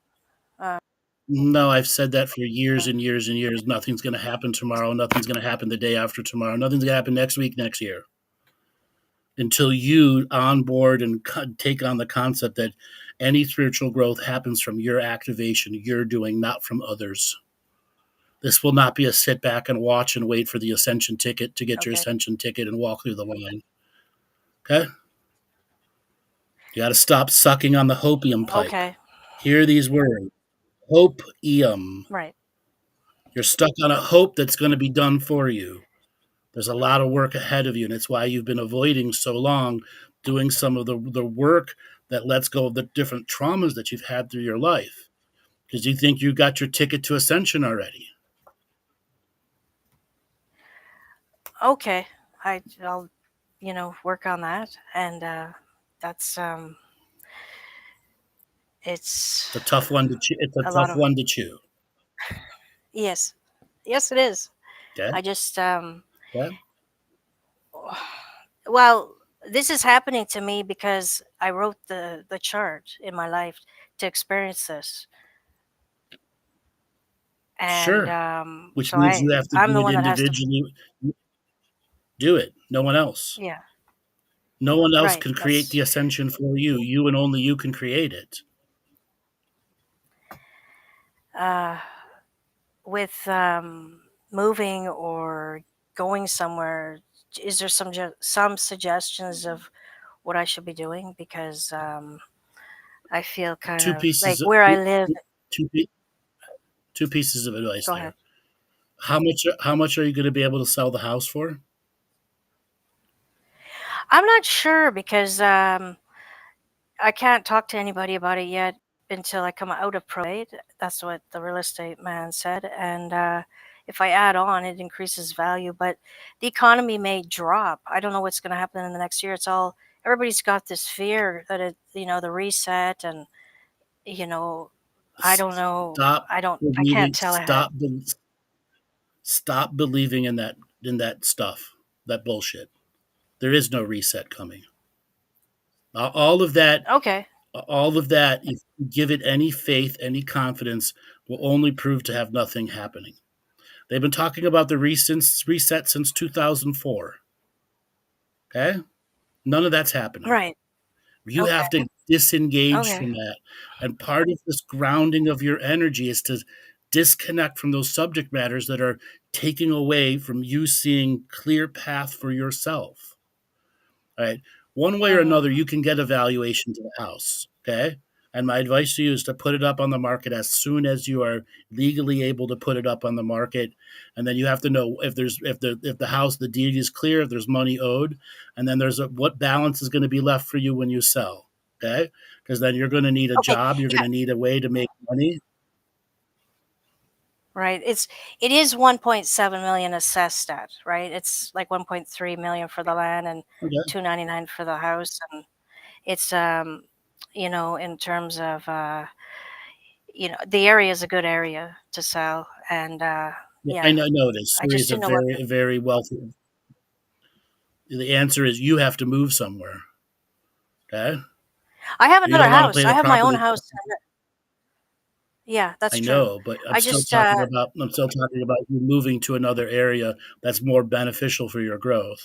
No, I've said that for years and years and years. Nothing's going to happen tomorrow. Nothing's going to happen the day after tomorrow. Nothing's going to happen next week, next year. Until you onboard and take on the concept that any spiritual growth happens from your activation, you're doing, not from others. This will not be a sit back and watch and wait for the ascension ticket to get your ascension ticket and walk through the line. Okay? You got to stop sucking on the hopium pipe. Okay. Hear these words. Hope-ium. Right. You're stuck on a hope that's going to be done for you. There's a lot of work ahead of you, and it's why you've been avoiding so long doing some of the work that lets go of the different traumas that you've had through your life, because you think you got your ticket to ascension already. Okay. I'll work on that, and that's it's a tough one to chew. It's a tough one to chew. Yes, yes, it is. Okay. I just Okay. well, this is happening to me because I wrote the chart in my life to experience this, and Sure. Which so means you have to I'm do the it one that has to. individually. Do it. No one else. Yeah, No one else right. can create That's the ascension for you. You and only you can create it. uh, with moving or going somewhere. Is there some suggestions of what I should be doing? Because I feel kind Two of like pieces. where I live. Two, two pieces of advice Go ahead. there. How much are you going to be able to sell the house for? I'm not sure because I can't talk to anybody about it yet until I come out of probate. That's what the real estate man said. And if I add on, it increases value. But the economy may drop. I don't know what's going to happen in the next year. It's all everybody's got this fear that the reset and you know, I don't know. Stop I can't believing. tell ahead. Stop believing in that stuff. That bullshit. There is no reset coming. All of that. Okay. All of that. If you give it any faith, any confidence, will only prove to have nothing happening. They've been talking about the reset since 2004. Okay? None of that's happening. Right. You Okay. have to disengage Okay. from that. And part of this grounding of your energy is to disconnect from those subject matters that are taking away from you seeing clear path for yourself. All right. One way or Mhm. another, you can get a valuation to the house. Okay. And my advice to you is to put it up on the market as soon as you are legally able to put it up on the market. And then you have to know if the house, the deed is clear, if there's money owed, and then what balance is going to be left for you when you sell. Okay. Because then you're going to need a Okay. job, you're Yeah. going to need a way to make money. Right. It is 1.7 million assessed at, right? It's like 1.3 million for the land and Okay. 299 for the house, and it's in terms of the area is a good area to sell, and Yeah, I yeah, know it is. I Surrey just is a didn't know what very, very wealthy. The answer is you have to move somewhere. Okay. I have You another don't want to house. pay I the have my own property. house. Yeah, that's I true. know, but I just I'm still talking about you moving to another area that's more beneficial for your growth.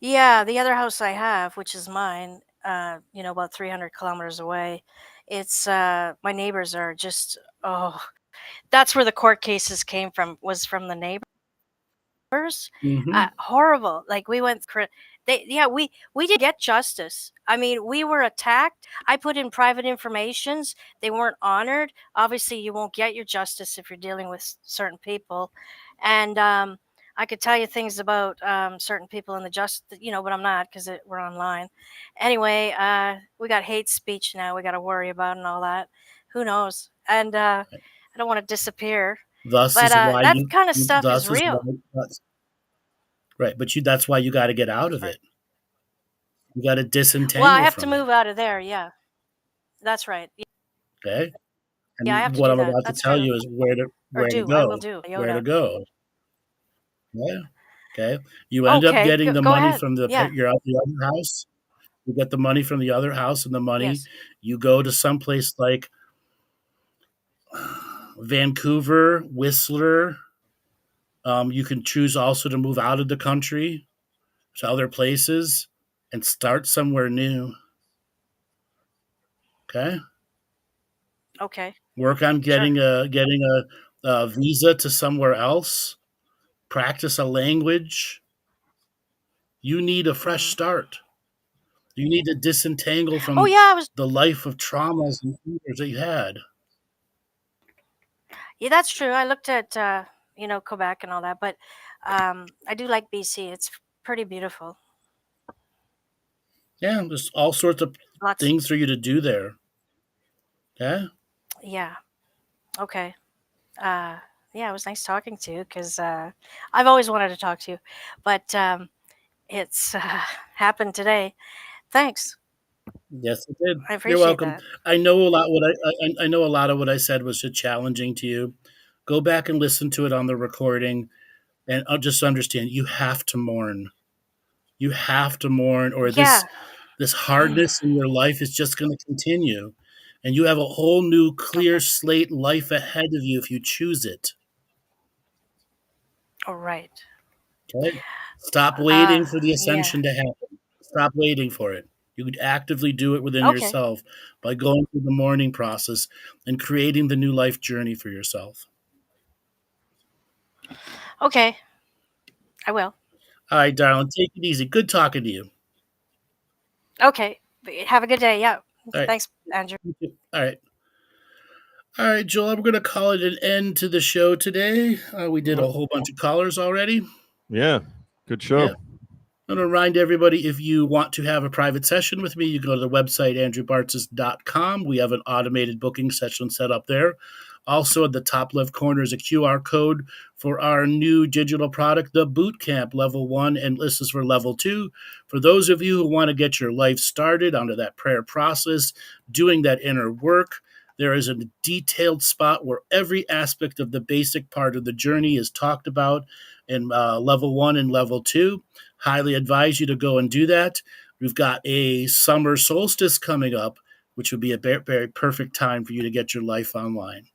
yeah, the other house I have, which is mine, about 300 kilometers away. It's my neighbors are just that's where the court cases came from, was from the neighbors. Mm-hmm. Horrible. Like we went through. We didn't get justice. I mean, we were attacked. I put in private informations. They weren't honored. Obviously, you won't get your justice if you're dealing with certain people. And I could tell you things about certain people in the but I'm not because we're online. Anyway, we got hate speech now. We got to worry about and all that. Who knows? And I don't want to disappear. Thus But is why that you. kind of stuff is Thus is why. real. Right, but that's why you got to get out of Right. it. You got to Well, I disentangle have to from it. move out of there. Yeah, that's right. Okay. Yeah, I And have to what do I'm that. about to That's tell kind of you is where to I will go. do. Where to Yoda. go. Yeah. Okay. You end up Okay, getting the go money ahead. from Yeah. the other house. You get the money from the other house, and the money Yes. you go to someplace like Vancouver, Whistler. You can choose also to move out of the country to other places and start somewhere new. Okay. Okay. Work on Sure. getting a visa to somewhere else. Practice a language. You need a fresh Hmm. start. You need to disentangle Oh from yeah, I was. the life of traumas and fears that you had. Yeah, that's true. I looked at Quebec and all that, but I do like BC. It's pretty beautiful. Yeah, there's all sorts of Lots. things for you to do there. Yeah. Yeah. Okay. Yeah, it was nice talking to you because I've always wanted to talk to you, but it's happened today. Thanks. Yes, it did. I You're appreciate welcome. that. I know a lot. I know a lot of what I said was challenging to you. Go back and listen to it on the recording, and I'll just understand. You have to mourn. You have to mourn, or Yeah. this hardness in your life is just going to continue, and you have a whole new clear Okay. slate life ahead of you if you choose it. All right. Okay. Stop waiting for the Yeah. ascension to happen. Stop waiting for it. You could actively do it within Okay. yourself by going through the mourning process and creating the new life journey for yourself. Okay. I will. All right, darling, take it easy. Good talking to you. Okay. Have a good day. Yeah. All right. Thanks, Andrew. All right. All right, Joel, we're going to call it an end to the show today. We did a whole bunch of callers already. Yeah. Good show. Yeah. I'm going to remind everybody, if you want to have a private session with me, you go to the website, andrewbartzis.com. We have an automated booking session set up there. Also, at the top left corner is a QR code for our new digital product, the Boot Camp Level 1, and this is for Level 2. For those of you who want to get your life started onto that prayer process, doing that inner work, there is a detailed spot where every aspect of the basic part of the journey is talked about in Level 1 and Level 2. Highly advise you to go and do that. We've got a summer solstice coming up, which would be a very, very perfect time for you to get your life online.